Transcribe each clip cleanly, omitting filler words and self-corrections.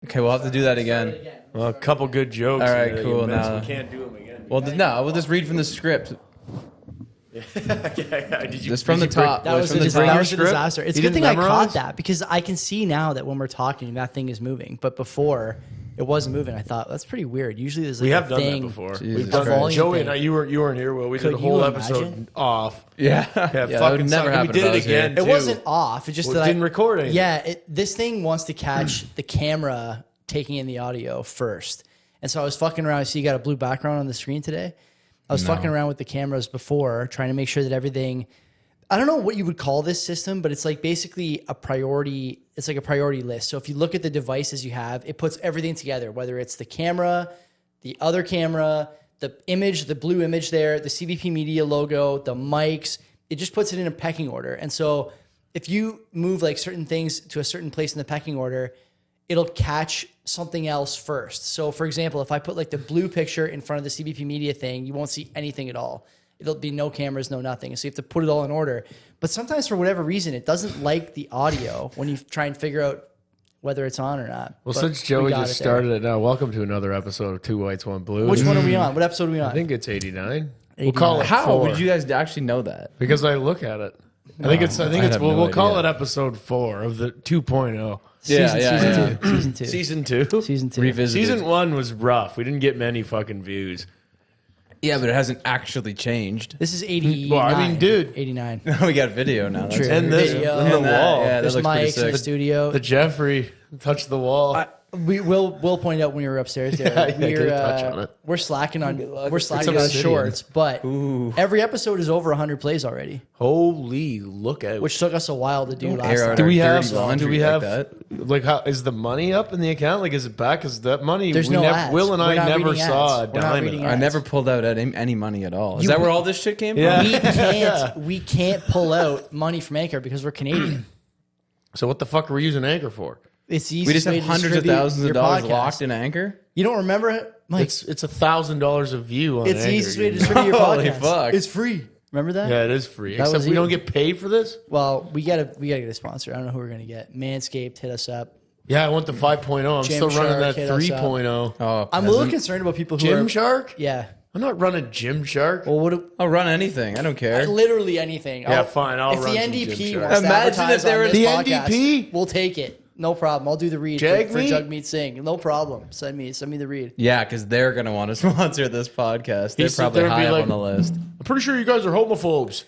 Okay, we'll have to do that again. Well, a couple good jokes. All right, that cool. you missed. Now We can't do them again. Well, no, we'll just read from the script. yeah. Did you, Just from the did you top. That was, from a, the that top. was a disaster. It's a You good thing didn't I memorize? caught that because I can see now that when we're talking, that thing is moving. But before, it wasn't moving. I thought, that's pretty weird. Usually there's like We a have done thing. that before. Jesus We've done Christ. that. Joey thing. and I, you weren't here, Will. We Could did a whole you episode imagine? off. Yeah, that would fucking never sucked. happen. We did if I it was here. again. It too. wasn't off. It just Well, that it didn't record anything. Yeah, this thing wants to catch the camera taking in the audio first. And so I was fucking around. See, you got a blue background on the screen today. I was fucking around with the cameras before, trying to make sure that everything. I don't know what you would call this system, but it's like basically a priority. It's like a priority list. So if you look at the devices you have, it puts everything together, whether it's the camera, the other camera, the image, the blue image there, the CVP Media logo, the mics. It just puts it in a pecking order. And so if you move like certain things to a certain place in the pecking order, it'll catch something else first. So for example, if I put like the blue picture in front of the CVP Media thing, you won't see anything at all. It'll be no cameras, no nothing. So you have to put it all in order. But sometimes for whatever reason, it doesn't like the audio when you try and figure out whether it's on or not. Well, But since we Joey got just it there. started it now, welcome to another episode of Two Whites, One Blue. Which one are we on? What episode are we on? I think it's 89. 89. We'll call it How 4 would you guys actually know that? because I look at it. I think it's. have We'll no call it idea. episode 4 of the 2.0. Season two. Season 2. Season 2. Revisited. Season 1 was rough. We didn't get many fucking views. Yeah, but it hasn't actually changed. This is 89. Well, I mean, dude. 89. We got video now. That's True. And this, Video. and the And that, wall. yeah, that There's looks pretty mics in our sick. studio. The Jeffrey touched the wall. We'll point out when we were upstairs there. Yeah, get a touch on it. We're slacking on It's on obsidian. shorts, but every episode is over 100 plays already, Holy, look at which took us a while to do last air time. out Do our we have? dirty laundry Do we like have? that. Like, how is the money up in the account? Like, is it back? Is that money? There's no ads. Will and We're I not never reading saw a ads. We're not dime. of reading that. I never pulled out any money at all. Is You- that where all this shit came from? Yeah. We can't pull out money from Anchor because we're Canadian. So what the fuck are we using Anchor for? It's the We easiest just have way to hundreds of distribute thousands your of dollars podcast. locked in Anchor. You don't remember it, Mike? It's $1,000 a view on It's the Anchor, easiest way to you know? distribute your Holy podcast. fuck. It's free. Remember that? Yeah, it is free. That Except was we you. don't get paid for this. Well, we gotta get a sponsor. I don't know who we're gonna get. Manscaped hit us up. Yeah, I want the 5.0. I'm still running Gymshark that hit us up. 3.0. Oh, I'm a little concerned about people who are Gymshark? Yeah. I'm not running Gymshark. Well, what? I'll run anything. I don't care. Literally anything. Yeah, fine, I'll if run the some NDP Gymshark. wants to Imagine advertise if they on were- this The podcast, NDP? we'll take it. No problem. I'll do the read for Jagmeet? Jagmeet Singh. No problem. Send me the read. Yeah, because they're gonna want to sponsor this podcast. They're He'd sit probably there and be high up like- on the list. I'm pretty sure you guys are homophobes.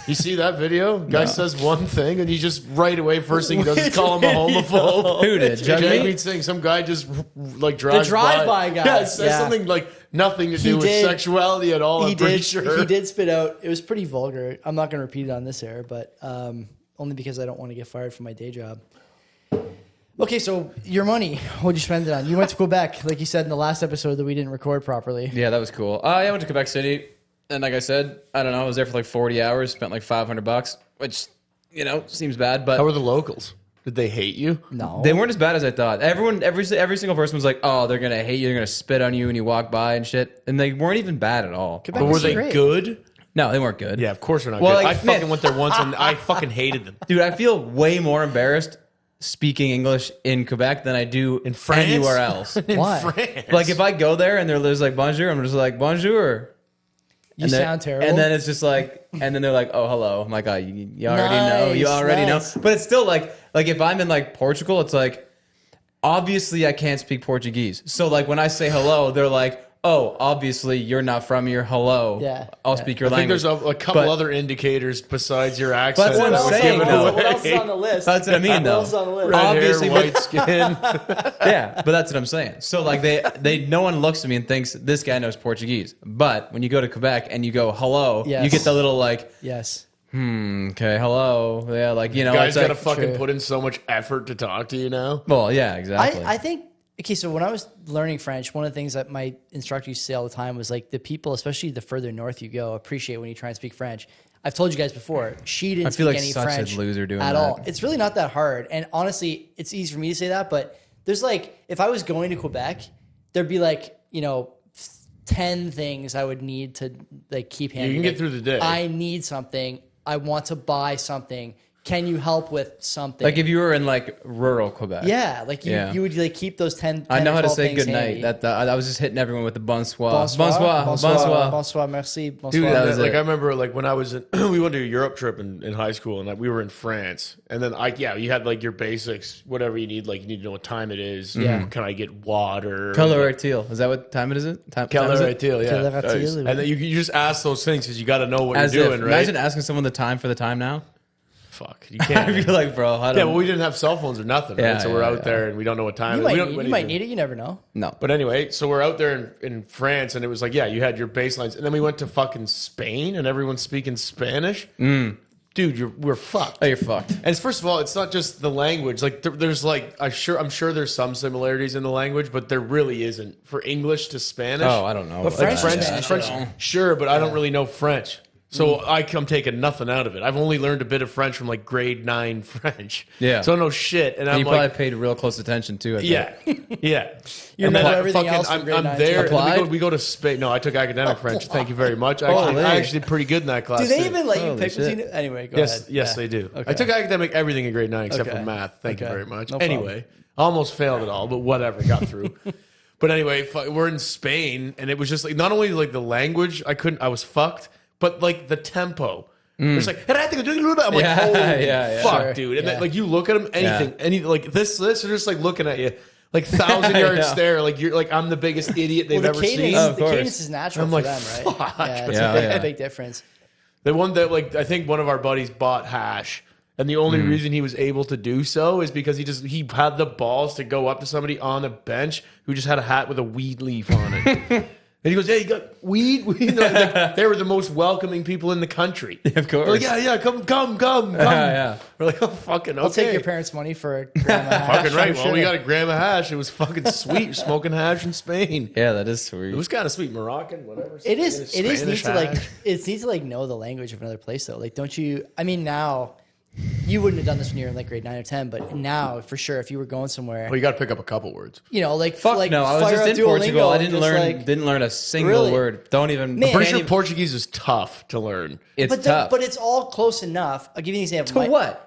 You see that video? Guy says one thing and he just right away, first thing he does is call him a homophobe. Who did? Jagmeet? Jagmeet Singh, some guy just like drives drive-by guy. Yeah, it says Yeah. something like nothing to He do with did. sexuality at all. I'm pretty sure. He did spit out. It was pretty vulgar. I'm not going to repeat it on this air, but only because I don't want to get fired from my day job. Okay, so your money, what'd you spend it on? You went to Quebec, like you said in the last episode that we didn't record properly. Yeah, that was cool. Yeah, I went to Quebec City, and like I said, I don't know, I was there for like 40 hours, spent like $500, which, seems bad, but How were the locals? Did they hate you? No. they weren't as bad as I thought. Every single person was like, "Oh, they're gonna hate you. They're gonna spit on you when you walk by and shit," and they weren't even bad at all. Quebec But were was they great. good? No, they weren't good. Yeah, of course they're not Well, good. like, I fucking man- went there once and I fucking hated them. Dude, I feel way more embarrassed speaking English in Quebec than I do In France? anywhere else. In Why? France. Like if I go there and there's like bonjour, I'm just like bonjour. You And then- sound terrible. And then it's just like, and then they're like, oh, hello. I'm like, oh, you already know. You Nice, already nice. know. But it's still like if I'm in like Portugal, it's like, obviously I can't speak Portuguese. So like when I say hello, they're like, oh, obviously you're not from here. Hello. Yeah, I'll yeah. speak your I think language. there's a couple But- other indicators besides your accent. That's what that I'm would saying, give it though. away. What else is on the list? That's what I mean, though. What else is on the list? Red Obviously, hair, but- white skin. Yeah, but that's what I'm saying. So like no one looks at me and thinks this guy knows Portuguese. But when you go to Quebec and you go hello, Yes. you get the little like, Yes. okay, hello. Yeah, like, Guys it's got to like, fucking True. put in so much effort to talk to you now. well, yeah, exactly. I think, okay, so when I was learning French, one of the things that my instructor used to say all the time was like the people, especially the further north you go, appreciate when you try and speak French. I've told you guys before, she didn't I feel speak like any such a French loser doing at that. all. It's really not that hard. And honestly, it's easy for me to say that, but there's like, if I was going to Quebec, there'd be like, 10 things I would need to like keep handling. You can get Like, through the day. I need something. I want to buy something. can you help with something? Like if you were in like rural Quebec. Yeah, like you would like keep those 10. I know how to 12 say things good night. handy. I was just hitting everyone with the bonsoir. Bonsoir, merci, bonsoir. Dude, That was like it. I remember, like when I was in, we went to a Europe trip in high school, and like, we were in France, and then you had like your basics, whatever you need, like you need to know what time it is. Yeah. Can I get water? Color teal. Is that what time it is? Time is it? yeah. Color teal, Nice. ouais. And then you just ask those things because you got to know what As you're if, doing, right? imagine asking someone the time for the time now. Fuck, you I'd can't. be like, bro, I don't. Yeah, well, we didn't have cell phones or nothing, right? Yeah, So we're yeah, out there and we don't know what time You it is. might, We don't need, do you might anything. need it. You never know. no. But anyway, so we're out there in France, and it was like, yeah, you had your baselines, and then we went to fucking Spain, and everyone's speaking Spanish. Dude, we're fucked. Oh, you're fucked. And it's, first of all, it's not just the language. Like there's like I'm sure there's some similarities in the language, but there really isn't for English to Spanish. Oh, I don't know. But French French, is Spanish, French, though. sure, but I don't really know French. So I'm taking nothing out of it. I've only learned a bit of French from like grade 9 French. Yeah. So I don't know shit. And I'm You like, probably paid real close attention too. I think. yeah, yeah. You And then remember I everything else from I'm grade 9 there. too. And then Applied? we go to Spain. No, I took academic French. Thank you very much. I Holy. actually did pretty good in that class. Do they too. even let you Holy pick shit. between? Anyway, go Yes, ahead. yes, Yeah. they do. Okay. I took academic everything in grade 9 except Okay. for math. Thank you Okay. very much. No problem. Anyway, I almost failed it all, but whatever, got through. But anyway, we're in Spain, and it was just like not only like the language, I was fucked, but like the tempo. It's like, I'm like, Yeah, holy yeah. fuck, Sure. dude. And Yeah. then, like you look at them, anything, like this, they're just like looking at you, like 1,000 yard Yeah. stare, like you're like I'm the biggest idiot they've Well, ever the seen. cadence, Oh, of the course. cadence is natural I'm for like, them, right? fuck. Yeah, it's Yeah, a yeah. big difference. The one that like I think one of our buddies bought hash, and the only reason he was able to do so is because he had the balls to go up to somebody on a bench who just had a hat with a weed leaf on it. And he goes, "Hey, you got weed?" Like, they were the most welcoming people in the country. Of course. We're like, yeah, come. Yeah. We're like, oh, fucking okay. I'll take your parents' money for a gram of hash. Fucking right. I'm Well, we sure. got a gram of hash. It was fucking sweet. Smoking hash in Spain. Yeah, that is sweet. It was kind of sweet. Moroccan, whatever. It is Spanish neat to like hash. it's neat to like know the language of another place though. Like, don't you? I mean, now you wouldn't have done this when you were in like grade 9 or 10, but now for sure, if you were going somewhere, Well, you got to pick up a couple words. you know, like Fuck like no, I was fire just up in Duolingo Portugal. I and didn't just, learn like, a single Really? word. Don't even. Man. Pretty can't sure even- Portuguese is tough to learn. It's but tough. but it's all close enough. I'll give you an example. To what?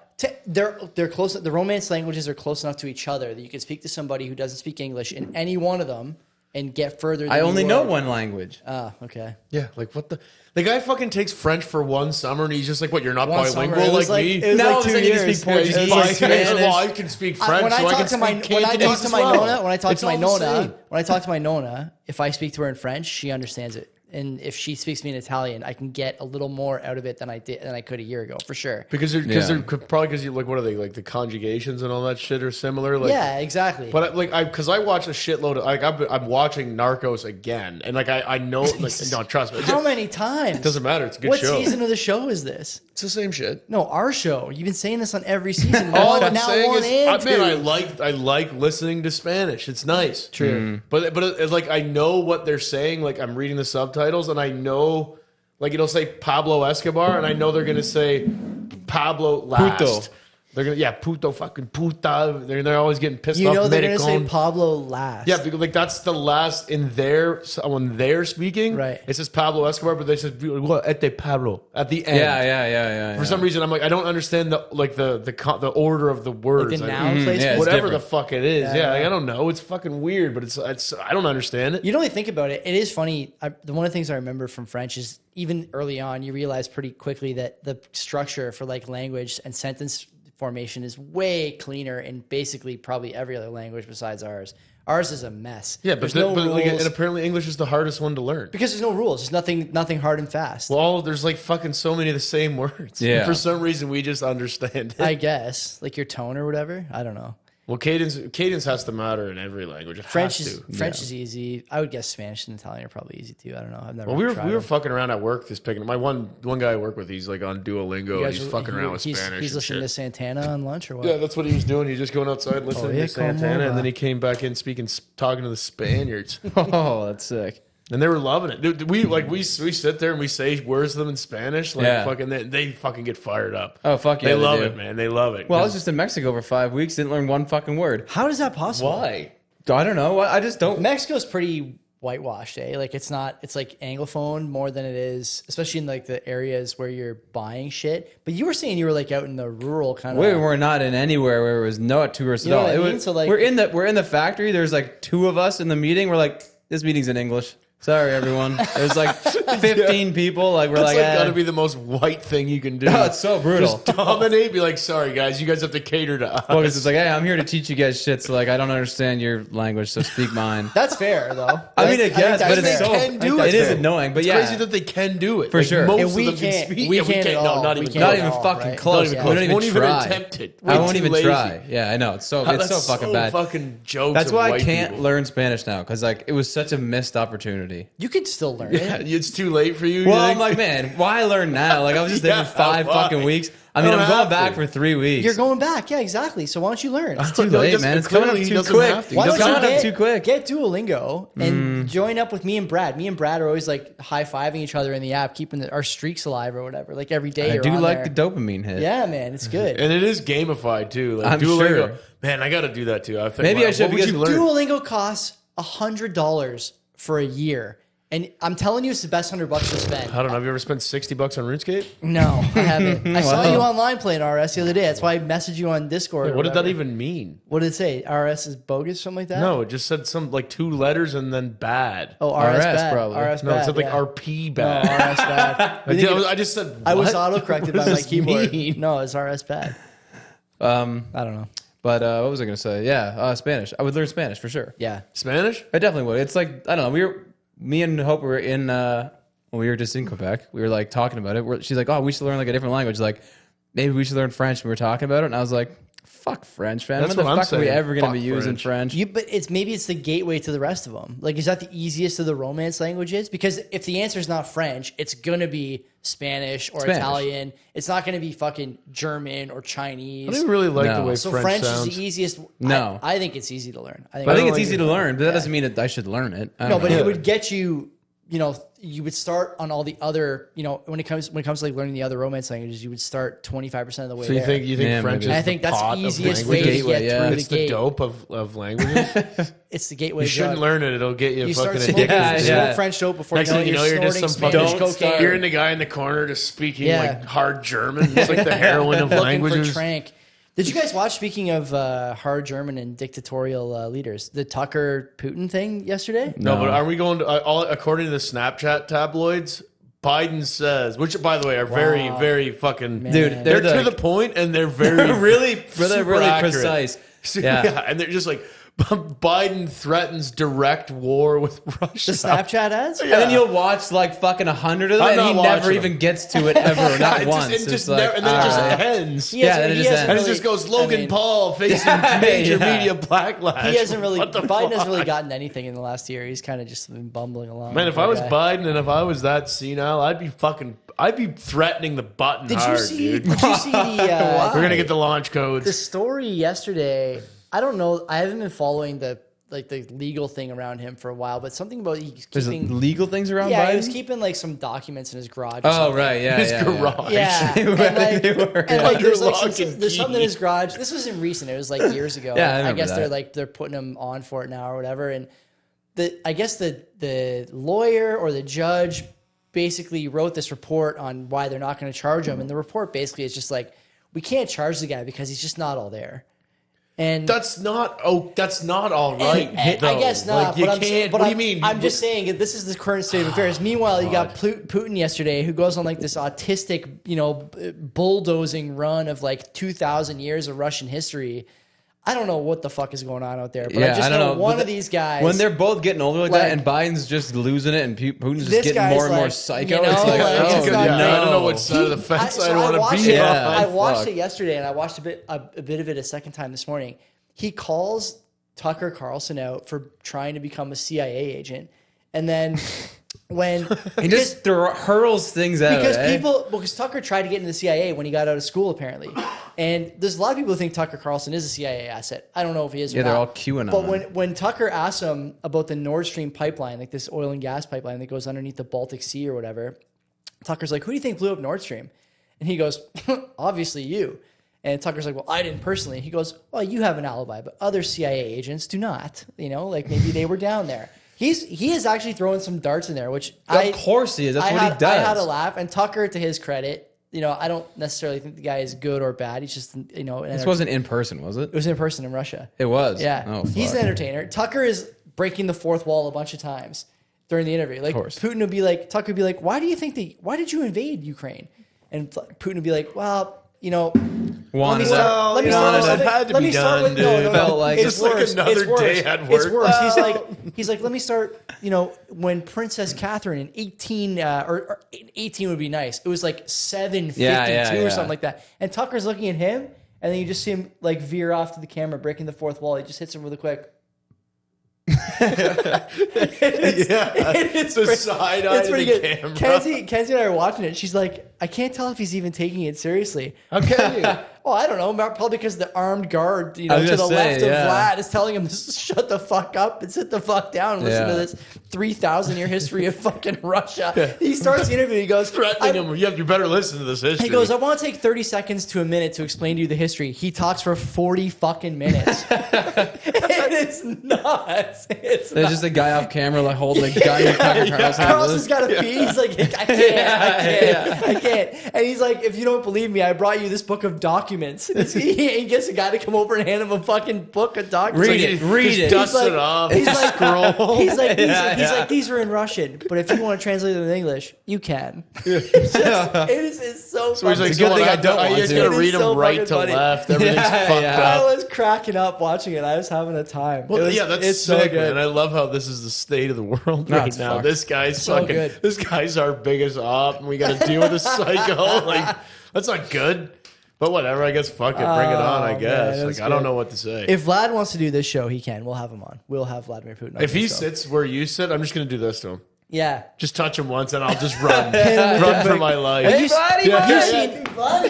They're close. The Romance languages are close enough to each other that you can speak to somebody who doesn't speak English in any one of them and get further. Than I only you know are. one language. Ah, okay. Yeah, like what the guy fucking takes French for one summer and he's just like, what? You're not One summer. bilingual It was like like- me. it was No, like it's 2 like you can years. speak Portuguese, Yeah, he's Spanish. Spanish. Well, I can speak French, When I so I talk can to my speak when I Cantonese talk to as my well. nona, when I talk It's to my all the nona, same. when I talk to my nona, if I speak to her in French, she understands it. And if she speaks to me in Italian, I can get a little more out of it than I could a year ago, for sure. Because Yeah. you like what are they like the conjugations and all that shit are similar. Like, Yeah, exactly. But like because I watch a shitload of like I'm watching Narcos again and like I know like no trust me How many times? it doesn't matter. It's a good What show. season of the show is this? It's the same shit. No, our show. You've been saying this on every season. All One- I'm now saying one is, and man, two. I like listening to Spanish. It's nice. True. But it's like I know what they're saying. Like I'm reading the subtitles, and I know, like it'll say Pablo Escobar, and I know they're gonna say Pablo last. Puto. They're gonna puto fucking puta. They're always getting pissed You off. know they're going to say Maricon. Pablo last. Yeah, because like that's the last in their when they're speaking. Right. It says Pablo Escobar, but they said what ete Pablo at the end. Yeah. For some reason, I'm like I don't understand the order of the words. Like the I- noun placement. yeah, it's whatever different. the fuck it is. Yeah, Yeah, like, yeah. I don't know. It's fucking weird, but it's I don't understand it. You don't really think about it. It is funny. One of the things I remember from French is even early on, you realize pretty quickly that the structure for like language and sentence formation is way cleaner in basically probably every other language besides ours. Ours is a mess. Yeah, but, There's no like, rules and apparently English is the hardest one to learn. because there's no rules. There's nothing hard and fast. Well, there's like fucking so many of the same words. Yeah. And for some reason, we just understand it. I guess like your tone or whatever. I don't know. Well, cadence has to matter in every language. It French has is to. French is easy. I would guess Spanish and Italian are probably easy too. I don't know. I've never. Well, we tried were them. fucking around at work just picking. My one guy I work with, he's like on Duolingo. You And guys he's were- fucking around with he's, Spanish. He's and listening shit. to Santana on lunch or what? Yeah, that's what he was doing. He's just going outside listening yeah, to Santana, como and then va? he came back in talking to the Spaniards, Oh, that's sick. and they were loving it. Dude, we sit there and we say words to them in Spanish, like Yeah. fucking. They fucking get fired up. Oh, fuck yeah, they they love do. it, man. They love it. Well, I was just in Mexico for 5 weeks. Didn't learn one fucking word. How is that possible? why? I don't know. I just don't. Mexico's pretty whitewashed, Like it's like Anglophone more than it is, especially in like the areas where you're buying shit. But you were saying you were like out in the rural kind of. We were not in anywhere where it was no tourists at know all. what I It mean? was, So, like- we're in the factory. There's like 2 of us in the meeting. We're like, this meeting's in English. Sorry, everyone. There's like 15 people. Like we're That's like, like gotta be the most white thing you can do. no, it's so brutal. Just dominate. Be like, sorry guys, you guys have to cater to us. Well, 'cause it's like, hey, I'm here to teach you guys shit. So like, I don't understand your language, so speak mine. That's fair though. I mean, I think guess, that's but it's fair. so can do it it, is though. annoying. But It's yeah, crazy that they can do it For sure. Most And we of them can't. can speak. We Yeah, can't at No, all. not We even can't not close. at even all, fucking right? close. Not even We close. don't even Won't even try. attempt it. I Way won't too even lazy. try. Yeah, I know. It's so fucking bad. Fucking jokes. That's of why I white can't people. learn Spanish now because like it was such a missed opportunity. You could still learn Yeah, it. it's too late for you. you Well, I'm think? like, man, why learn now? Like I was just there Yeah, for 5 why? fucking weeks. I mean, Don't I'm going have back to. for 3 weeks. You're going back, yeah, exactly. So why don't you learn? It's too No, he late, doesn't- man. It's coming up clearly he too doesn't quick. have to. He Why It's don't coming you up too quick. get Duolingo and join up with me and Brad? Me and Brad are always like high fiving each other in the app, keeping our streaks alive or whatever. Like every day, I you're do on like there. the dopamine hit. Yeah, man, it's good. And it is gamified too. Like I'm Duolingo. sure. Man, I got to do that too. I think, Maybe I should What would because you learn? Duolingo costs $100 for a year, and I'm telling you, it's the best $100 to spend. I don't know. Have you ever spent $60 on RuneScape? No, I haven't. I saw Wow. you online playing RS the other day. That's why I messaged you on Discord. or What did that whatever. even mean? What did it say? RS is bogus, something like that. No, it just said some like 2 letters and then bad. Oh, RS, RS bad. probably. RS no, bad. it said like yeah. RP No, bad. RS bad. I just said. I was what? auto corrected by What my does this keyboard. mean? No, it's RS bad. I don't know. But what was I going to say? Yeah, Spanish. I would learn Spanish for sure. Yeah. Spanish? I definitely would. It's like, I don't know. Me and Hope were in, when we were just in Quebec. We were like talking about it. She's like, oh, we should learn like a different language. Like, maybe we should learn French. We were talking about it. And I was like, fuck French, man. That's when the what I'm fuck are we saying. ever going to Fuck be using French. French? But maybe it's the gateway to the rest of them. Like, is that the easiest of the Romance languages? Because if the answer is not French, it's gonna be Spanish or Italian. It's not gonna be fucking German or Chinese. I don't even really like the No. way So French French sounds. is the easiest. No. I think it's easy to learn. But I think don't it's like easy it. to learn, but that doesn't mean that I should learn it. I No, don't but know. it would get you. You know, you would start on all the other. You know, when it comes to like learning the other Romance languages, you would start 25% of the way. So you there. think Yeah, French maybe. is I think the that's pot the of easiest way languages? to get Gateway, yeah. through It's the the gate. dope of languages. It's the gateway. You shouldn't drug. learn it. It'll get you, You fucking start smoking, addicted. Yeah, smoke French dope before Next you know, thing you know, you're just snorting some Spanish fucking. Don't cocaine. You're in the guy in the corner just speaking Yeah. like hard German. It's like the heroin of looking languages. for trank. Did you guys watch, speaking of hard German and dictatorial leaders, the Tucker Putin thing yesterday? No, but are we going to, according to the Snapchat tabloids, Biden says, which by the way are very, very fucking, Dude, they're they're to the point and they're very, really super accurate. precise. Yeah. Yeah. And they're just like, Biden threatens direct war with Russia. The Snapchat ads? And then you'll watch like fucking 100 of them, I'm and not he never watching even gets to it ever, not once. And, It's like, and then it just alright. ends. He hasn't- then it he just hasn't And ends. it just goes I Logan mean, Paul facing Yeah, major yeah. media backlash. He hasn't really. What the Biden hasn't really fuck? gotten anything in the last year. He's kind of just been bumbling along. Man, if Poor I was guy. Biden and if I was that senile, I'd be threatening the button Did hard, you see? dude. Did you see the? We're gonna get the launch codes. the story yesterday. I don't know. I haven't been following the legal thing around him for a while, but something about he's There's keeping. legal things around Yeah, Biden? he was keeping like some documents in his garage. or Oh, something. right. Yeah. His yeah, yeah. garage. Yeah, They were- and like, they were, and yeah. like there's like Lock some, and there's something in key. his garage. This wasn't recent; it was like years ago. Yeah, I I remember guess that. they're putting him on for it now or whatever. And I guess the lawyer or the judge basically wrote this report on why they're not going to charge him, and the report basically is just like, we can't charge the guy because he's just not all there. And That's not all right. and I though. guess not. Like, you but I'm, can't. but What do I'm, you mean? I'm just saying that this is the current state of affairs. Meanwhile, you got Putin yesterday, who goes on like this autistic, bulldozing run of like 2,000 years of Russian history. I don't know what the fuck is going on out there, but I just know one But of these guys. when they're both getting older like Like- that, and Biden's just losing it, and Putin's just This getting guy's more and more like, psycho, you know, it's like, like, oh, it's not yeah, great. I don't know no. what side of the fence so I want to watched be it. on. Yeah. I watched fuck. it yesterday, and I watched a bit of it a second time this morning. He calls Tucker Carlson out for trying to become a CIA agent, and then when He just hurls things out. because Tucker tried to get into the CIA when he got out of school apparently, and there's a lot of people who think Tucker Carlson is a CIA asset. I don't know if he is. Yeah, or they're not. all QAnon. But when Tucker asked him about the Nord Stream pipeline, like this oil and gas pipeline that goes underneath the Baltic Sea or whatever, Tucker's like, "Who do you think blew up Nord Stream?" And he goes, "Obviously you." And Tucker's like, "Well, I didn't personally." He goes, "Well, you have an alibi, but other CIA agents do not. Like maybe they were down there." He is actually throwing some darts in there, which Of course he is. That's what he does. I had a laugh, and Tucker, to his credit, I don't necessarily think the guy is good or bad. He's just, This wasn't in person, was it? It was in person in Russia. It was. Yeah. Oh, fuck. He's an entertainer. Tucker is breaking the fourth wall a bunch of times during the interview. Like course. Putin would be like, Tucker would be like, why did you invade Ukraine? And Putin would be like, well, Wanted let me start with no. Felt like it's like another day at work. It's worse. He's like, let me start. When Princess Catherine in 18 would be nice. It was like 752 or something like that. And Tucker's looking at him, and then you just see him like veer off to the camera, breaking the fourth wall. He just hits him really quick. It's a side eye to the camera. Kenzie and I are watching it. She's like, I can't tell if he's even taking it seriously. How can you? Oh, I don't know. Probably because the armed guard, to the left of Vlad is telling him to shut the fuck up and sit the fuck down and listen to this 3,000-year history of fucking Russia. He starts the interview. He goes, threatening him. You better listen to this history. He goes, I want to take 30 seconds to a minute to explain to you the history. He talks for 40 fucking minutes. It's nuts. There's just a guy off camera like holding a gun to Tucker Carlson. Carlson's got to pee. He's like, I can't. And he's like, if you don't believe me, I brought you this book of documents. He gets a guy to come over and hand him a fucking book of documents. Read it. Dust it off. He's like, scroll. He's like, these are in Russian, but if you want to translate them in English, you can. It's so funny. He's like, It's a good thing I don't want to. to. Got to read them right to left. Everything's fucked up. I was cracking up watching it. I was having a time. Well, that's it's sick, so good. man. I love how this is the state of the world right now. Fucked. This guy's So fucking. good. This guy's our biggest op, and we got to deal with a psycho. Like, that's not good. But whatever. I guess fuck it. Bring it on. I guess. Man, I don't know what to say. If Vlad wants to do this show, he can. We'll have him on. We'll have Vladimir Putin on. If he show. sits where you sit, I'm just gonna do this to him. Yeah. Just touch him once, and I'll just run for my life. Have buddy,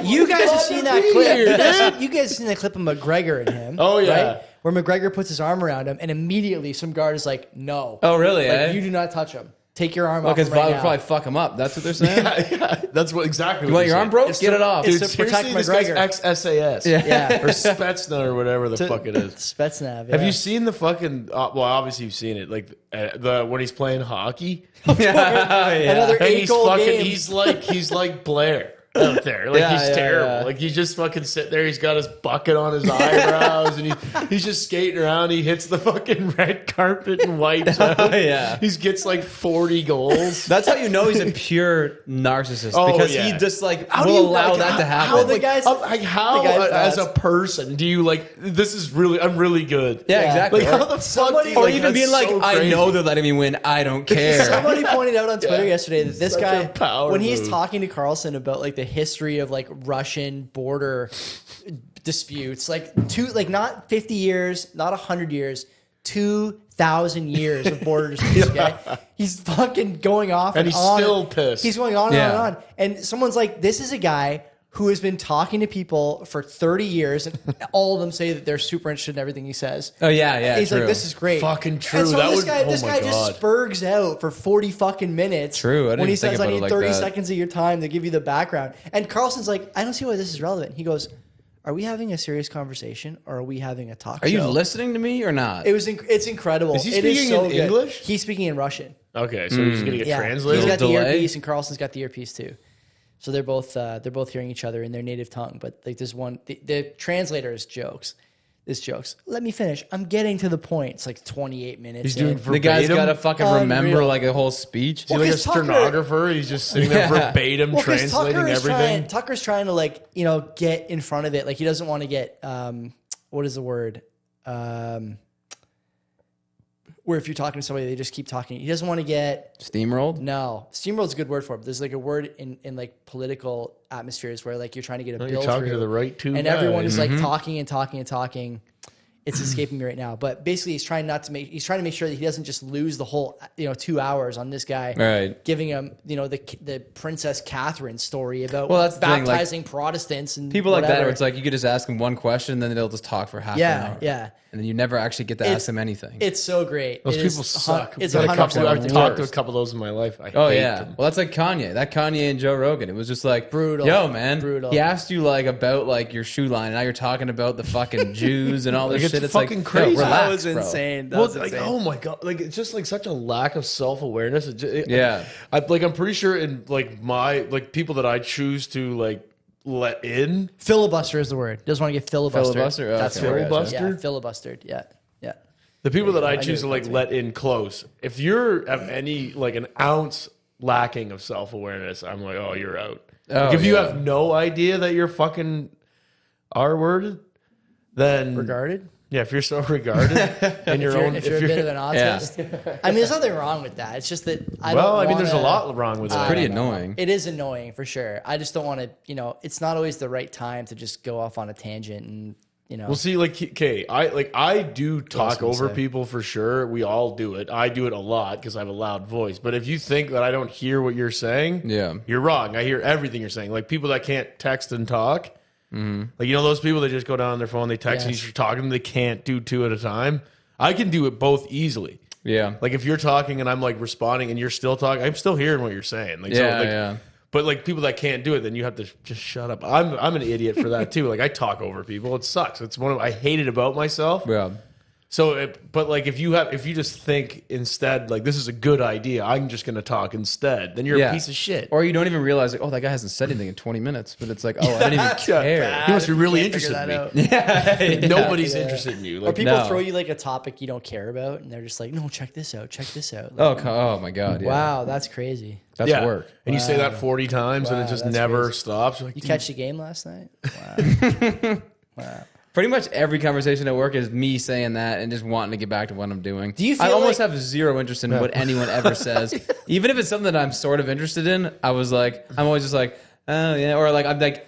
you guys have seen that clip? You guys have seen that clip of McGregor and him? Oh, yeah. Right? Where McGregor puts his arm around him, and immediately some guard is like, "No." Oh, really? Like, you do not touch him. Take your arm off Because him right Vlad would now. probably fuck him up. That's what they're saying. Yeah, that's what exactly. You what want your arm broke? Get it off. it's Dude, to protect seriously, this McGregor. guy's ex-SAS. Yeah. Or Spetsnaz or whatever the fuck it is. Spetsnaz. Yeah. Have you seen the fucking? Well, obviously you've seen it. Like the when he's playing hockey, Another and he's 8-goal fucking. game. He's like Blair out there. Like he's terrible. Yeah. Like he's just fucking sitting there. He's got his bucket on his eyebrows, and he's just skating around. He hits the fucking red carpet and wipes out. Yeah. He gets like 40 goals. That's how you know he's a pure narcissist. Oh, because yeah. he just like How do will you, allow like, that to happen. Well, the guy's- how the guy's as a nuts. person do you like? This is really. I'm really good. yeah, exactly. Like how the fuck? Somebody- do you, or like, even that's being like, so I crazy. know they're letting me win. I don't care. Somebody pointed out on Twitter yesterday that this Such guy, a power when he's move. talking to Carlson about like the history of like Russian border disputes, like not 50 years, not 100 years, 2,000 years of border disputes. Okay, he's fucking going off And he's on. still pissed. He's going on Yeah. and on. And someone's like, "This is a guy who has been talking to people for 30 years, and all of them say that they're super interested in everything he says." Oh, yeah, He's true. like, "This is great." Fucking true. And so That this would- guy, oh this my guy just God. spurgs out for 40 fucking minutes. True, I didn't when he think says, "I about it need like 30 that. seconds of your time to give you the background." And Carlson's like, "I don't see why this is relevant." He goes, "Are we having a serious conversation or are we having a talk Are you show?" listening to me or not? It's incredible. Is he It speaking so in good. English? He's speaking in Russian. Okay, so he's gonna get Yeah, translated. he's got the delay? earpiece, and Carlson's got the earpiece too. So they're both hearing each other in their native tongue. But like there's one, the translator is jokes. This jokes. Let me finish. I'm getting to the point. It's like 28 minutes. He's doing in. the guy's verbatim? got to fucking remember Unreal. like a whole speech. Is he like a 'cause Tucker- stenographer? He's just sitting there Yeah. verbatim Well, 'cause translating everything. Tucker's trying to like get in front of it. Like he doesn't want to get what is the word? Where if you're talking to somebody, they just keep talking. He doesn't want to get Steamrolled? no. Steamroll's a good word for it. But there's like a word in like political atmospheres where like you're trying to get a bill You're talking through, to the right two and guys. everyone is like talking and talking and talking. It's escaping me right now, but basically he's trying to make sure that he doesn't just lose the whole 2 hours on this guy, Right. giving him the Princess Catherine story about Well, that's the thing, like, baptizing Protestants and People like that, whatever. where it's like you could just ask them one question, then they'll just talk for half an hour. yeah. And then you never actually get to ask them anything. It's so great. Those It people is suck. It's Got a 100% couple. I've worth it. talked to a couple of those in my life. I Oh hate yeah, them. well that's like Kanye. That Kanye and Joe Rogan. It was just like Brutal. Yo, man, Brutal. he asked you like about like your shoe line. And now you're talking about the fucking Jews and all this Like, shit. it. It's fucking like, crazy. Yo, relax, That was bro. insane. That Well, was like, insane. oh my god, like it's just like such a lack of self awareness. Yeah. I'm pretty sure in like my like people that I choose to like let in. Filibuster is the word. Doesn't want to get filibustered. Filibuster? Oh, That's okay. the word. Filibuster? Yeah, filibustered. Yeah, yeah. The people that I I knew choose it to like was let in close. If you're have any like an ounce lacking of self awareness, I'm like, oh, you're out. Oh, Like, if you yeah. have no idea that you're fucking R-worded, then Regarded. yeah, if you're so regarded in your own, If you're a bit of an autist, I mean, there's nothing wrong with that. It's just that I don't. well, I mean, there's a wanna- lot wrong with that. Pretty annoying. It is annoying for sure. I just don't want to. It's not always the right time to just go off on a tangent and Well, see, like, okay, I do talk gonna over say? people for sure. We all do it. I do it a lot because I have a loud voice. But if you think that I don't hear what you're saying, Yeah. you're wrong. I hear everything you're saying. Like people that can't text and talk, like those people that just go down on their phone, they text and Yes. you're talking to them, they can't do two at a time. I can do it both easily. Yeah. Like if you're talking and I'm like responding and you're still talking, I'm still hearing what you're saying. Like, Yeah, so, like, yeah. But like people that can't do it, then you have to just shut up. I'm an idiot for that too. Like I talk over people. It sucks. It's I hate it about myself. Yeah. So, but like if you just think instead, like this is a good idea, I'm just going to talk instead. Then you're a piece of shit. Or you don't even realize, like, oh, that guy hasn't said anything in 20 minutes. But it's like, oh, I didn't even care. He must be really Can't figure interested in me. that out. Like, nobody's interested in you. Or Like, people No. throw you like a topic you don't care about, and they're just like, "No, check this out. Check this out." Oh, Like, oh my God. Yeah. wow, that's crazy. That's yeah. work. And you say that 40 times and Wow, it just that's never crazy. stops. You're like, You dude, catch the game last night? Wow. Wow. Pretty much every conversation at work is me saying that and just wanting to get back to what I'm doing. Do you I feel almost like- have zero interest in what anyone ever says. Even if it's something that I'm sort of interested in, I'm always just like, oh yeah. Or like, I'm like,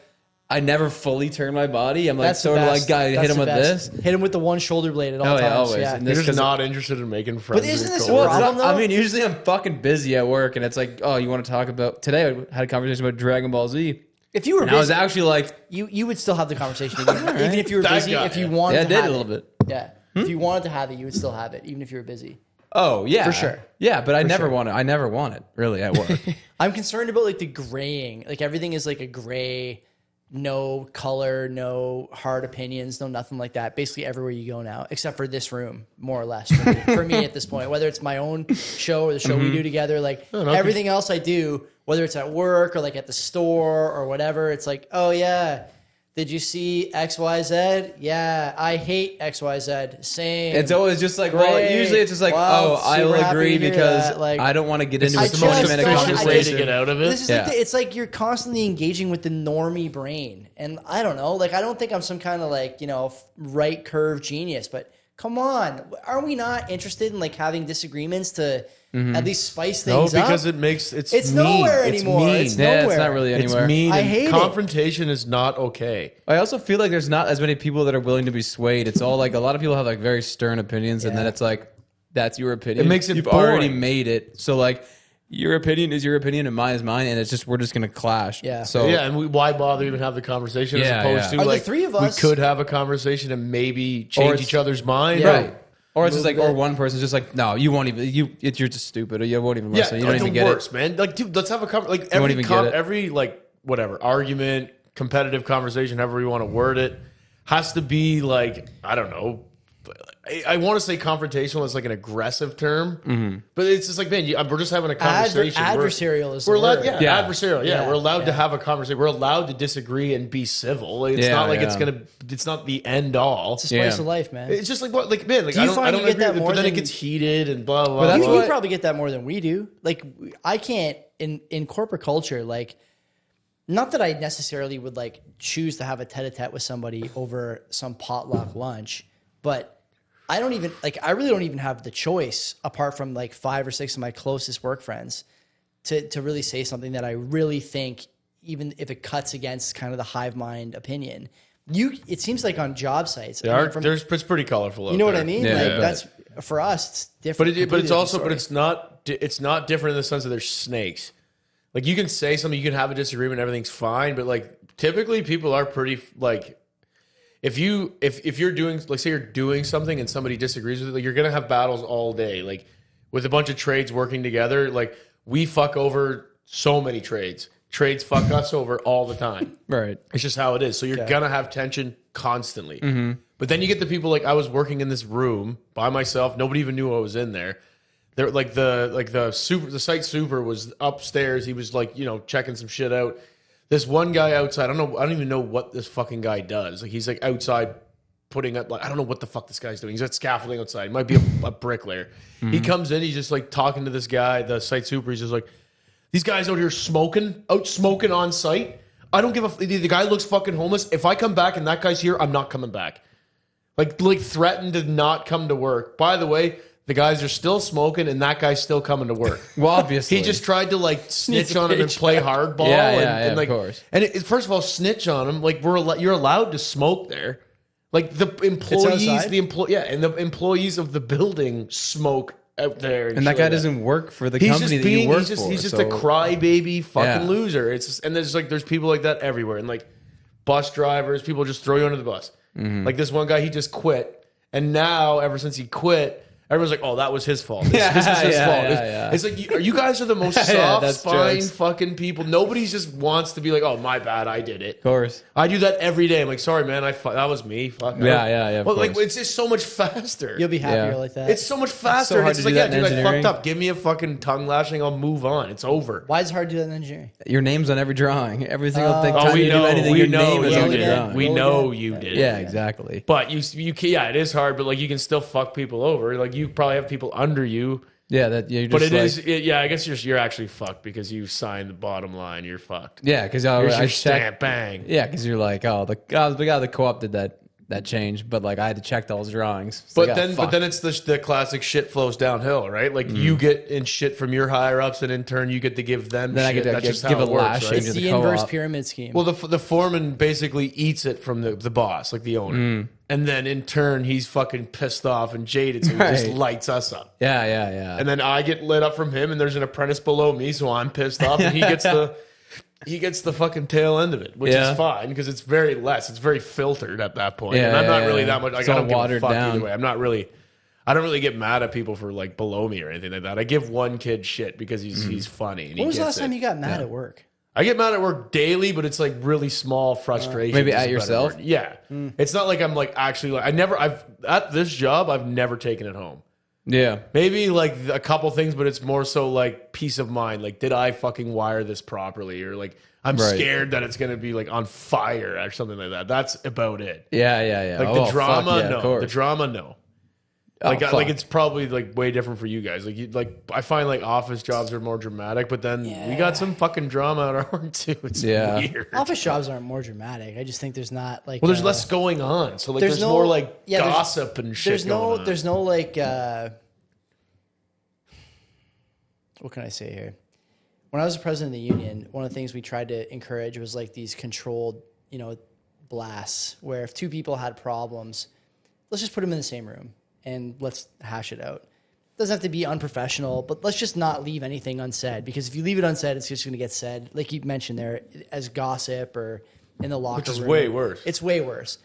I never fully turn my body. I'm like, That's the sort of best. like, guy, That's hit him the with best. this. Hit him with the one shoulder blade at all Oh, times. yeah, always. Yeah. And you're this just 'cause- not interested in making friends. But isn't with this your a Well, coworkers. it's problem, not, I though? mean, usually I'm fucking busy at work, and it's like, oh, you want to talk about today? I had a conversation about Dragon Ball Z, If you were and I was busy, actually like, you would still have the conversation, even if you were That busy. guy, If you yeah. wanted yeah, I to did a have little it, bit. yeah. If you wanted to have it, you would still have it, even if you were busy. Oh yeah, For sure. Yeah, but I never want it. I never want it really at work. I'm concerned about like the graying. Like everything is like a gray, no color, no hard opinions, no nothing like that. Basically everywhere you go now, except for this room, more or less for me at this point. Whether it's my own show or the show we do together, like everything else I do, whether it's at work or like at the store or whatever, it's like, oh yeah, did you see XYZ? Yeah, I hate XYZ. Same. It's always just like, well, Great. usually it's just like, Wow, oh, I super will happy agree to hear because that. Like, I don't want to get into I a just 20-minute don't- I conversation. way to get out of it. This is Yeah. it's like you're constantly engaging with the normie brain, and I don't know. Like I don't think I'm some kind of like right curve genius, but come on, are we not interested in like having disagreements to at least spice No, things up? because it's It's mean. nowhere It's anymore. mean. It's Yeah, it's nowhere. not really It's anywhere. mean. I and hate it. confrontation is not okay. I also feel like there's not as many people that are willing to be swayed. It's all like a lot of people have like very stern opinions, and then Yeah. it's like that's your opinion. It makes it You've already boring. made it, so like your opinion is your opinion and mine is mine, and it's just we're just gonna clash. Yeah. So Yeah, and why bother even have the conversation Yeah, as opposed yeah. to Are the like three of us- we could have a conversation and maybe change it's- each other's mind. Yeah. right. Or it's just like, Move or it. one person's just like, no, you won't even. You're just stupid, or you won't even Yeah, listen. You don't like even the get worst, man. Like, dude, let's have a like won't every even get it. every like whatever argument, competitive conversation, however you want to word it, has to be like I don't know. I want to say confrontational is like an aggressive term, but it's just like man, we're just having a conversation. adversarial is the we're allowed, word. yeah, Yeah. adversarial. Yeah, Yeah, we're allowed to yeah. have a conversation. We're allowed to disagree and be civil. It's Yeah, not like yeah. it's not the end all. It's a spice Yeah. of life, man. It's just like what, like man, like Do you I don't, find I don't you get agree that with it, more but then than- it gets heated and blah blah. that's blah. You what- probably get that more than we do. Like I can't in corporate culture. Like, not that I necessarily would like choose to have a tete-a-tete with somebody over some potluck lunch, but I don't even like. I really don't even have the choice apart from like 5 or 6 of my closest work friends to really say something that I really think, even if it cuts against kind of the hive mind opinion. It seems like on job sites. I mean, It's pretty colorful. you know what I mean? Yeah, like yeah. that's for us. It's different. But it's completely also different story. it's not different in the sense that there's snakes. Like you can say something, you can have a disagreement, everything's fine. But like typically people are pretty like if you're doing like say you're doing something and somebody disagrees with it, like you're gonna have battles all day. Like with a bunch of trades working together, like we fuck over so many trades trades fuck us over all the time. Right. It's just how it is. So you're gonna have tension constantly. But then you get the people like I was working in this room by myself. Nobody even knew I was in there. They're the site super was upstairs. He was like, checking some shit out. This one guy outside, I don't even know what this fucking guy does. Like he's like outside putting up, like I don't know what the fuck this guy's doing. He's at scaffolding outside. He might be a bricklayer. He comes in, he's just like talking to this guy, the site super. He's just like, these guys out here smoking on site. I don't give a. The guy looks fucking homeless. If I come back and that guy's here, I'm not coming back. Like threatened to not come to work. By the way, the guys are still smoking and that guy's still coming to work. Well, obviously. He just tried to like snitch on him and play hardball. Yeah, like, of course. And first of all, snitch on him. Like you're allowed to smoke there. Like the employees, and the employees of the building smoke out there. And that guy doesn't work for the company that you work for. He's just a crybaby fucking loser. And there's people like that everywhere. And like bus drivers, people just throw you under the bus. Like this one guy, he just quit. And now, ever since he quit, everyone's like, oh, that was his fault. This was his fault. It's like, you guys are the most soft spine fucking people. Nobody just wants to be like, oh, my bad, I did it. Of course. I do that every day. I'm like, sorry, man, that was me. Fuck. Yeah. But like, it's just so much faster. You'll be happier like that. It's so much faster. so hard It's to like, do that dude, in I fucked engineering. up. Give me a fucking tongue lashing. I'll move on. It's over. Why is it hard to do that in engineering? Your name's on every drawing. Every single thing. Oh, Time we you know. do anything, We your know name is you on the did. drawing. We know you did. Yeah, exactly. But you yeah, it is hard. But like, you can still fuck people over. Like, you probably have people under you. Yeah, that you're just But it like, is. I guess you're actually fucked because you signed the bottom line. You're fucked. Yeah, because Here's I your checked. stamp, bang. Yeah, because you're like, oh, the guy at the co-op did that change, but like I had to check all his drawings. It's But like, then, fuck. it's the classic shit flows downhill, right? Like you get in shit from your higher ups, and in turn you get to give them. Then I shit. get to That's just give how a it works, lashing right? It's to the the inverse co-op. pyramid scheme. Well, the foreman basically eats it from the boss, like the owner, and then in turn he's fucking pissed off and jaded, so he just Right. lights us up. Yeah. And then I get lit up from him, and there's an apprentice below me, so I'm pissed off, and he gets the fucking tail end of it, which Yeah. is fine because it's very filtered at that point. Yeah, and I'm not yeah, really yeah. that much. Like, It's I all don't give a watered fuck down. either way. I don't really get mad at people for like below me or anything like that. I give one kid shit because he's funny. And when was the last it. time you got mad at work? I get mad at work daily, but it's like really small frustration. Maybe at yourself? Yeah. It's not like I'm like actually like at this job I've never taken it home. Yeah. Maybe like a couple things, but it's more so like peace of mind. Like, did I fucking wire this properly? Or like, I'm Right. scared that it's going to be like on fire or something like that. That's about it. Yeah. Like Oh, the drama, fuck yeah, of no. course. The drama, no. Oh, Like, fuck. like it's probably like way different for you guys. Like I find like office jobs are more dramatic, but then we got some fucking drama at our work too. It's weird. Office jobs aren't more dramatic. I just think there's not like. Well, there's less going on, so like there's no- more like yeah, there's- gossip and shit. There's no like. What can I say here? When I was the president of the union, one of the things we tried to encourage was like these controlled, blasts where if two people had problems, let's just put them in the same room and let's hash it out. It doesn't have to be unprofessional, but let's just not leave anything unsaid, because if you leave it unsaid, it's just going to get said, like you mentioned there, as gossip or in the locker room. Which is way worse. It's way worse.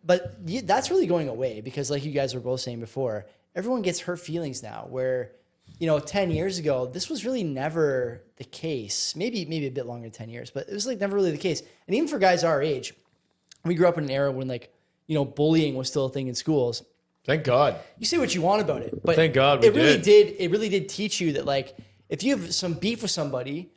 But that's really going away because, like you guys were both saying before, everyone gets hurt feelings now where, 10 years ago, this was really never the case. Maybe a bit longer than 10 years, but it was like never really the case. And even for guys our age, we grew up in an era when bullying was still a thing in schools. Thank God. You say what you want about it, but Thank God we it really did teach you that, like, if you have some beef with somebody,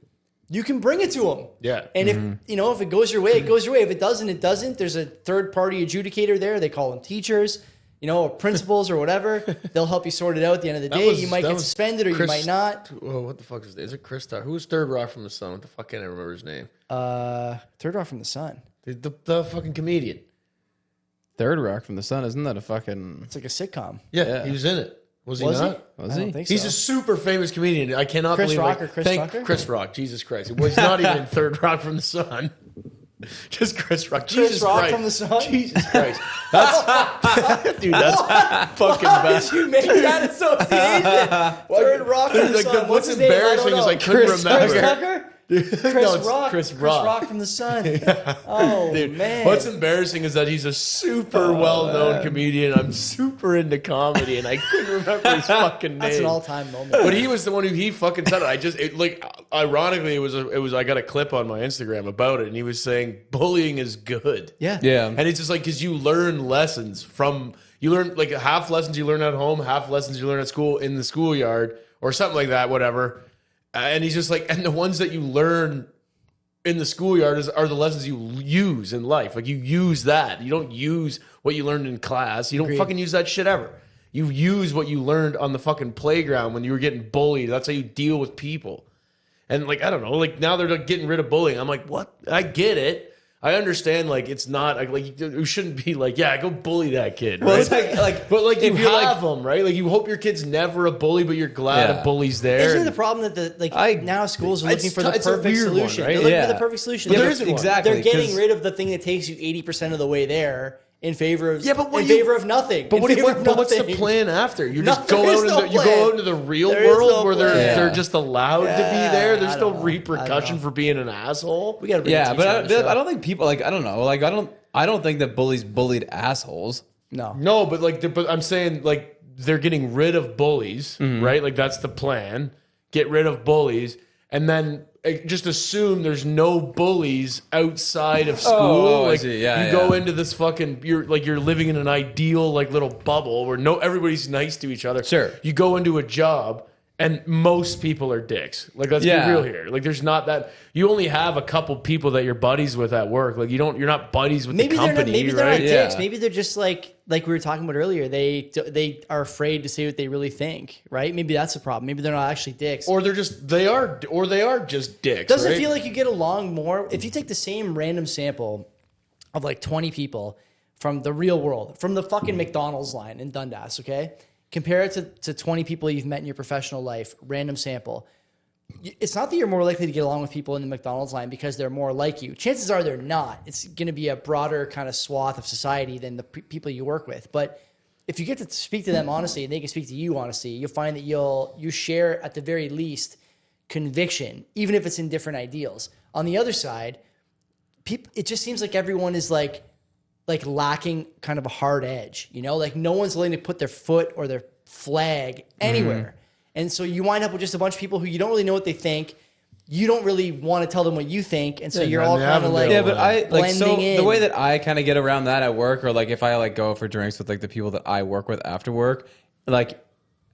you can bring it to them. Yeah. And if it goes your way, it goes your way. If it doesn't, it doesn't. There's a third party adjudicator there. They call them teachers, or principals or whatever. They'll help you sort it out at the end of the day. You might get suspended or you might not. Oh, what the fuck is this? Is it Chris Tucker? Who was Third Rock from the Sun? What the fuck? Can't I remember his name? Third Rock from the Sun. The fucking comedian. Third Rock from the Sun, isn't that a fucking? It's like a sitcom. Yeah, he was in it. Was he not? Was I he? don't think He's so. a super famous comedian. I cannot Chris believe Rock or Chris Tucker? Chris Rock. Jesus Christ. It was not even Third Rock from the Sun. Just Chris Rock. Chris Jesus Rock Christ. from the Sun? Jesus Christ. That's dude, that's fucking bad. Did you make that association? Third Rock from the Sun. What's his name? I don't embarrassing is know. I couldn't remember. Chris Tucker? Chris Rock from The Sun. Oh, Dude, man. what's embarrassing is that he's a super well-known comedian. I'm super into comedy, and I couldn't remember his fucking name. That's an all-time moment. But he was the one who fucking said it. Ironically, it was. I got a clip on my Instagram about it, and he was saying bullying is good. Yeah. And it's just like because you learn lessons from like half lessons you learn at home, half lessons you learn at school in the schoolyard or something like that, whatever. And he's just like, and the ones that you learn in the schoolyard are the lessons you use in life. Like you use that. You don't use what you learned in class. You don't fucking use that shit ever. You use what you learned on the fucking playground when you were getting bullied. That's how you deal with people. And like, I don't know, like now they're like getting rid of bullying. I'm like, what? I get it. I understand, like, it's not, like, you shouldn't be like, yeah, go bully that kid, right? Well, it's but like, you if you're have them, right? Like, you hope your kid's never a bully, but you're glad a bully's there. Isn't it the problem that now schools are looking for the it's a perfect weird one, solution? right? They're looking Yeah. for the perfect solution. But there isn't one. Exactly. They're getting 'cause- rid of the thing that takes you 80% of the way there in favor of of nothing. But, what's the nothing. plan after? You No, just go there is out no you go plan. out into the real There is world no where plan. they're just allowed to be there. There's I no don't know. repercussion know. for being an asshole. We got to bring Yeah, a but teacher on the show. I don't think people like. I don't know. Like I don't think that bullies bullied assholes. No, but but I'm saying like they're getting rid of bullies, right? Like that's the plan. Get rid of bullies, and then just assume there's no bullies outside of school. I Like see. Yeah, you go into this fucking you're living in an ideal like little bubble where everybody's nice to each other. Sure. You go into a job and most people are dicks. Like let's be real here. Like there's not that you only have a couple people that you're buddies with at work. Like you're not buddies with the company. Maybe they're right? not dicks. Yeah. Maybe they're just like we were talking about earlier. They are afraid to say what they really think. Right? Maybe that's the problem. Maybe they're not actually dicks. Or they are just dicks. Doesn't right? it feel like you get along more if you take the same random sample of like 20 people from the real world, from the fucking McDonald's line in Dundas, okay? Compare it to 20 people you've met in your professional life, random sample. It's not that you're more likely to get along with people in the McDonald's line because they're more like you. Chances are they're not. It's going to be a broader kind of swath of society than the people you work with. But if you get to speak to them honestly and they can speak to you honestly, you'll find that you share at the very least conviction, even if it's in different ideals. On the other side, it just seems like everyone is like lacking kind of a hard edge, like no one's willing to put their foot or their flag anywhere. And so you wind up with just a bunch of people who you don't really know what they think. You don't really want to tell them what you think. And so you're all kind of like, but I like so blending in. the way that I kind of get around that at work, or like if I like go for drinks with like the people that I work with after work, like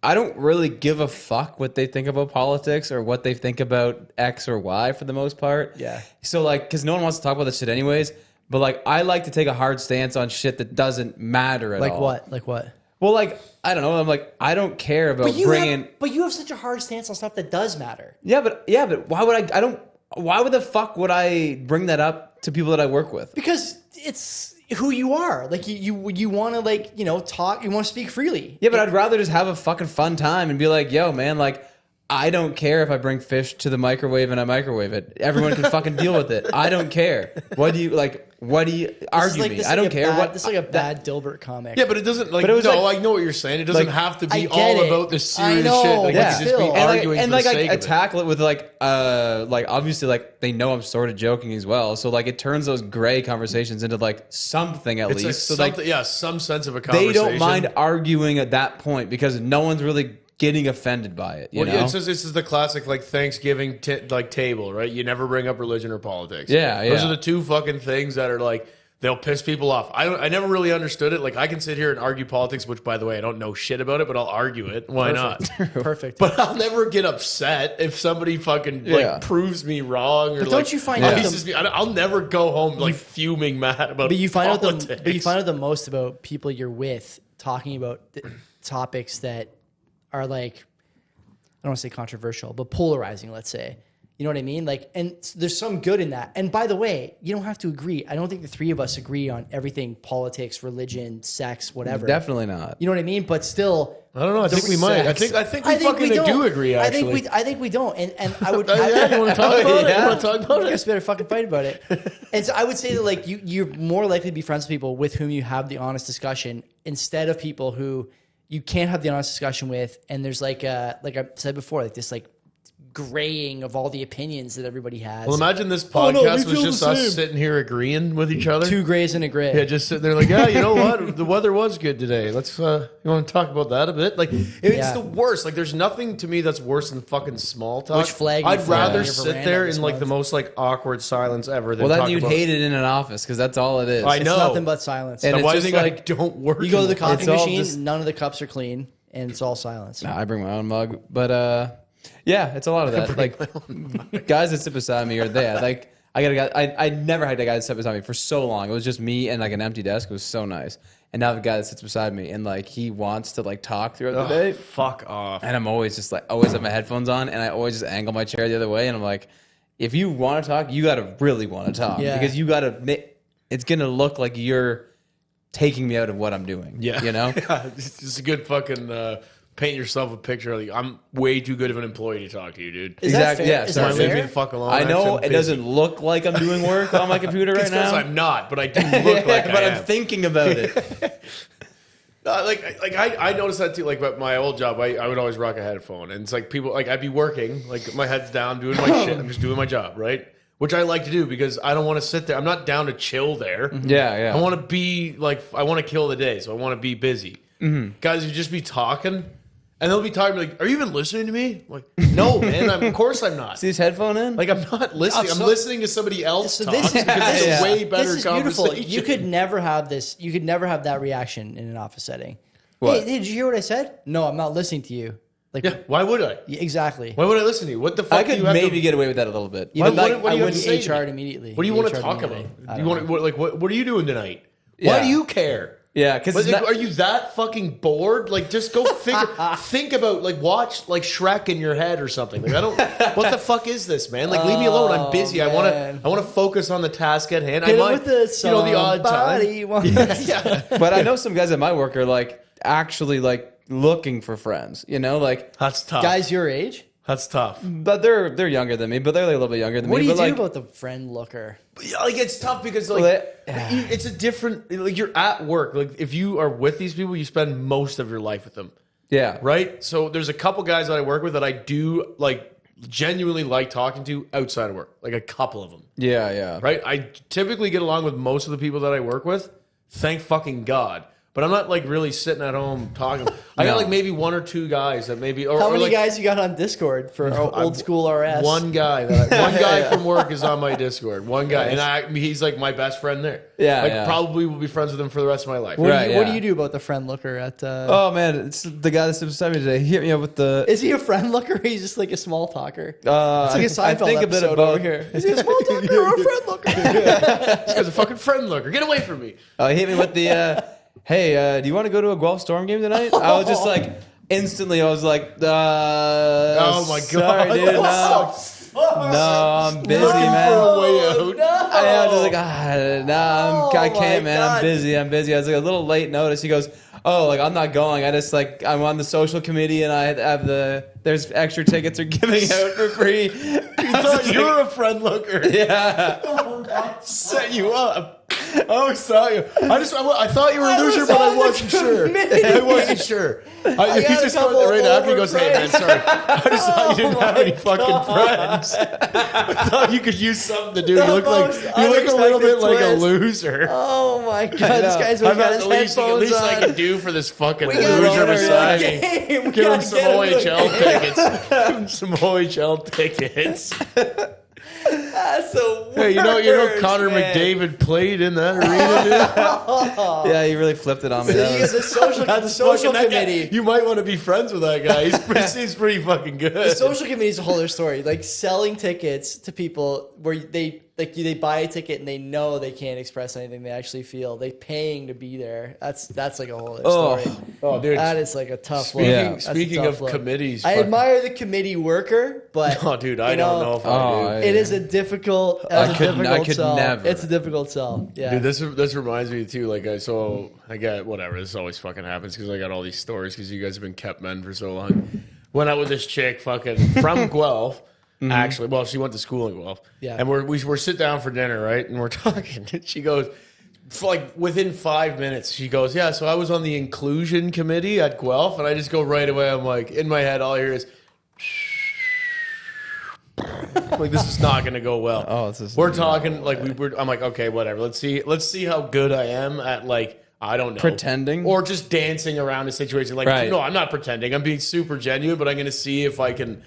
I don't really give a fuck what they think about politics or what they think about X or Y for the most part. Yeah. So like, because no one wants to talk about this shit anyways. But like, I like to take a hard stance on shit that doesn't matter at all. Like what? Well, like I don't know. I'm like I don't care about bringing. But you have such a hard stance on stuff that does matter. Yeah, but why would I? I don't. Why would the fuck would I bring that up to people that I work with? Because it's who you are. Like you want to talk. You want to speak freely. Yeah, but I'd rather just have a fucking fun time and be like, yo, man, like I don't care if I bring fish to the microwave and I microwave it. Everyone can fucking deal with it. I don't care. What do you argue me? I don't care. This is like a bad Dilbert comic. Yeah, but it doesn't like. But it was no, like- I know what you're saying. It doesn't like, have to I be get all it. about the serious I know, shit. Like yeah. you could just be Still. arguing and for like the sake I of it. tackle it with like obviously like they know I'm sort of joking as well. So like it turns those gray conversations into like something at It's least. like So like something, some sense of a they conversation. don't mind arguing at that point because no one's really getting offended by it. You know? Yeah, this is the classic like Thanksgiving table, right? You never bring up religion or politics. Yeah, Those yeah. are the two fucking things that are like they'll piss people off. I never really understood it. Like I can sit here and argue politics, which by the way I don't know shit about it, but I'll argue it. Why not? Perfect. But I'll never get upset if somebody fucking Yeah. proves me wrong or But like don't you find out pisses me. I'll never go home like fuming mad about. But you find politics. out the most about people you're with talking about topics that are like, I don't want to say controversial, but polarizing, let's say. You know what I mean? Like, and there's some good in that. And by the way, you don't have to agree. I don't think the three of us agree on everything: politics, religion, sex, whatever. Definitely not. You know what I mean? But still, I don't know. I think we might. I think we fucking do agree. Actually, I think we don't. And I would. yeah, you want to talk about it? Yeah. You want to talk about I it? guess better fucking fight about it. And so I would say that like you're more likely to be friends with people with whom you have the honest discussion instead of people who you can't have the honest discussion with. And there's like I said before, like this like graying of all the opinions that everybody has. Well, imagine this Oh, no, podcast we was feel just the us same. sitting here agreeing with each other. 2 grays and a gray. Yeah, just sitting there like, yeah, you know what? The weather was good today. Let's, you want to talk about that a bit? Like, it's Yeah. the worst. Like, there's nothing to me that's worse than fucking small talk. Which flag you I'd fly on rather your sit veranda there this in, like, the month? most, like, awkward silence ever than Well, then talk you'd about... hate it in an office because that's all it is. I It's know. nothing but silence. And That's it's why I just think like- I don't work. You go to the in- coffee It's all machine, just- none of the cups are clean, and it's all silence. Nah, I bring my own mug, but yeah, it's a lot of that. Like guys that sit beside me are there. Like I got a guy. I never had a guy that sit beside me for so long. It was just me and like an empty desk. It was so nice. And now the guy that sits beside me and like he wants to like talk throughout the day. Fuck off. And I'm always just like always have my headphones on, and I always just angle my chair the other way. And I'm like, if you want to talk, you got to really want to talk Yeah. because you got to. It's gonna look like you're taking me out of what I'm doing. Yeah. you know. Yeah, it's just a good fucking... paint yourself a picture. Like, I'm way too good of an employee to talk to you, dude. Is that Exactly, fair? yeah, Is sorry. that Leave me fair? the fuck alone. I know Actually, I'm it busy. doesn't look like I'm doing work on my computer right It's because now. I'm not, but I do look like but I I'm am. thinking about it. I noticed that too. Like at my old job, I would always rock a headphone, and it's like people like I'd be working, like my head's down, doing my shit. I'm just doing my job, right? Which I like to do because I don't want to sit there. I'm not down to chill there. Yeah, yeah. I want to be like I want to kill the day, so I want to be busy. Guys, you just be talking, and they'll be talking like, "Are you even listening to me?" I'm like, no, man. Of course I'm not. See this headphone in? Like I'm not listening. Oh, so- I'm listening to somebody else So talk this- because it's Yeah. a way better This is beautiful. conversation. You could never have this. You could never have that reaction in an office setting. What? Hey, did you hear what I said? No, I'm not listening to you. Like, Yeah, why would I? yeah, exactly. Why would I listen to you? What the fuck? I do could you have maybe to, get away with that a little bit. Even what- like, what do I you have wouldn't to say to HR me? immediately. What do you want to HR talk about? immediately. I You don't want know. to, like what are you doing tonight? Yeah. Why do you care? Yeah, because But, are you that fucking bored? Like, just go figure. Think about watch Shrek in your head or something. Like, I don't. What the fuck is this, man? Like, leave me alone. I'm busy. man. I want to focus on the task at hand. Hit I it might, with the the odd time. somebody wants- Yeah, but I know some guys at my work are like actually like looking for friends. You know, like that's tough. Guys your age? That's tough. but they're younger than me, but they're like a little bit younger than What do me. you but do like, about the friend looker? Yeah, like it's tough because Well, it's a different. Like you're at work. Like if you are with these people, you spend most of your life with them. yeah, Right? So there's a couple guys that I work with that I do genuinely like talking to outside of work. Like a couple of them. yeah, yeah. Right? I typically get along with most of the people that I work with. Thank fucking God. But I'm not really sitting at home talking. I got No. maybe one or two guys that maybe How many like, guys you got on Discord for old school RS? One guy from work is on my Discord. One guy, and he's like my best friend there. Yeah, I yeah. probably will be friends with him for the rest of my life. What, Right, do you, what do yeah. you do about the friend looker at? Oh man, it's the guy that sits beside me today. He hit me up with the. Is he a friend looker or he's just like a small talker? It's like It's like a Seinfeld episode over here. Is he a small talker or a friend looker? This guy's a fucking friend looker. Get away from me. He hit me with the. Hey, do you want to go to a Guelph Storm game tonight? I was just like, instantly, I was like, Oh my sorry, God. dude, no, I'm busy, Looking man. for a way out. I was just like, I Oh can't, my man. God. I'm busy. I was like a little late notice. He goes, oh, like I'm not going. I just I'm on the social committee and I have there's extra tickets are giving out for free. You're a friend looker. Yeah. Set you up. I always thought you. I thought you were a loser, but I wasn't sure. I wasn't sure. He got a just couple goes right after. He goes, "Hey man, sorry. I just thought you didn't have any fucking friends. I thought you could use something to do. You look most a little bit unexpected like a twist. loser." Oh my God, this guy's I'm got at his the least headphones I on. can do for this fucking We gotta loser get him beside to the me. game. We Give him gotta some get him to the OHL game. tickets. Give him some OHL tickets. That's the worst. Hey, you know, Connor man. McDavid played in that arena, dude. Yeah, he really flipped it on me. So That you was- get the social Fucking that guy- committee. You might want to be friends with that guy. He's pretty fucking good. The social committee is a whole other story. Like selling tickets to people where they buy a ticket and they know they can't express anything they actually feel. They paying to be there. That's like a whole other story. Oh, dude. That is like a tough Speaking, look. Yeah. That's a speaking tough of look. committees, I fuck- admire the committee worker, but Oh, dude, I you don't know if I Oh, do. I- It is a difficult. I That's a couldn't- difficult I could sell. never. It's a difficult sell. Yeah. Dude, this reminds me too. Like I got whatever. This always fucking happens because I got all these stories because you guys have been kept men for so long. Went out with this chick, fucking from Guelph. Actually, well, she went to school in Guelph. Yeah. And we're sit down for dinner, right? And we're talking. And she goes, within 5 minutes, she goes, "Yeah, so I was on the inclusion committee at Guelph," and I just go right away. I'm like, in my head, all I hear is. Like, this is not going to go well. Oh, this is we're talking like I'm like, okay, whatever. Let's see how good I am at like. I don't know. Pretending? Or just dancing around a situation. Like, Right. no, I'm not pretending. I'm being super genuine, but I'm going to see if I can,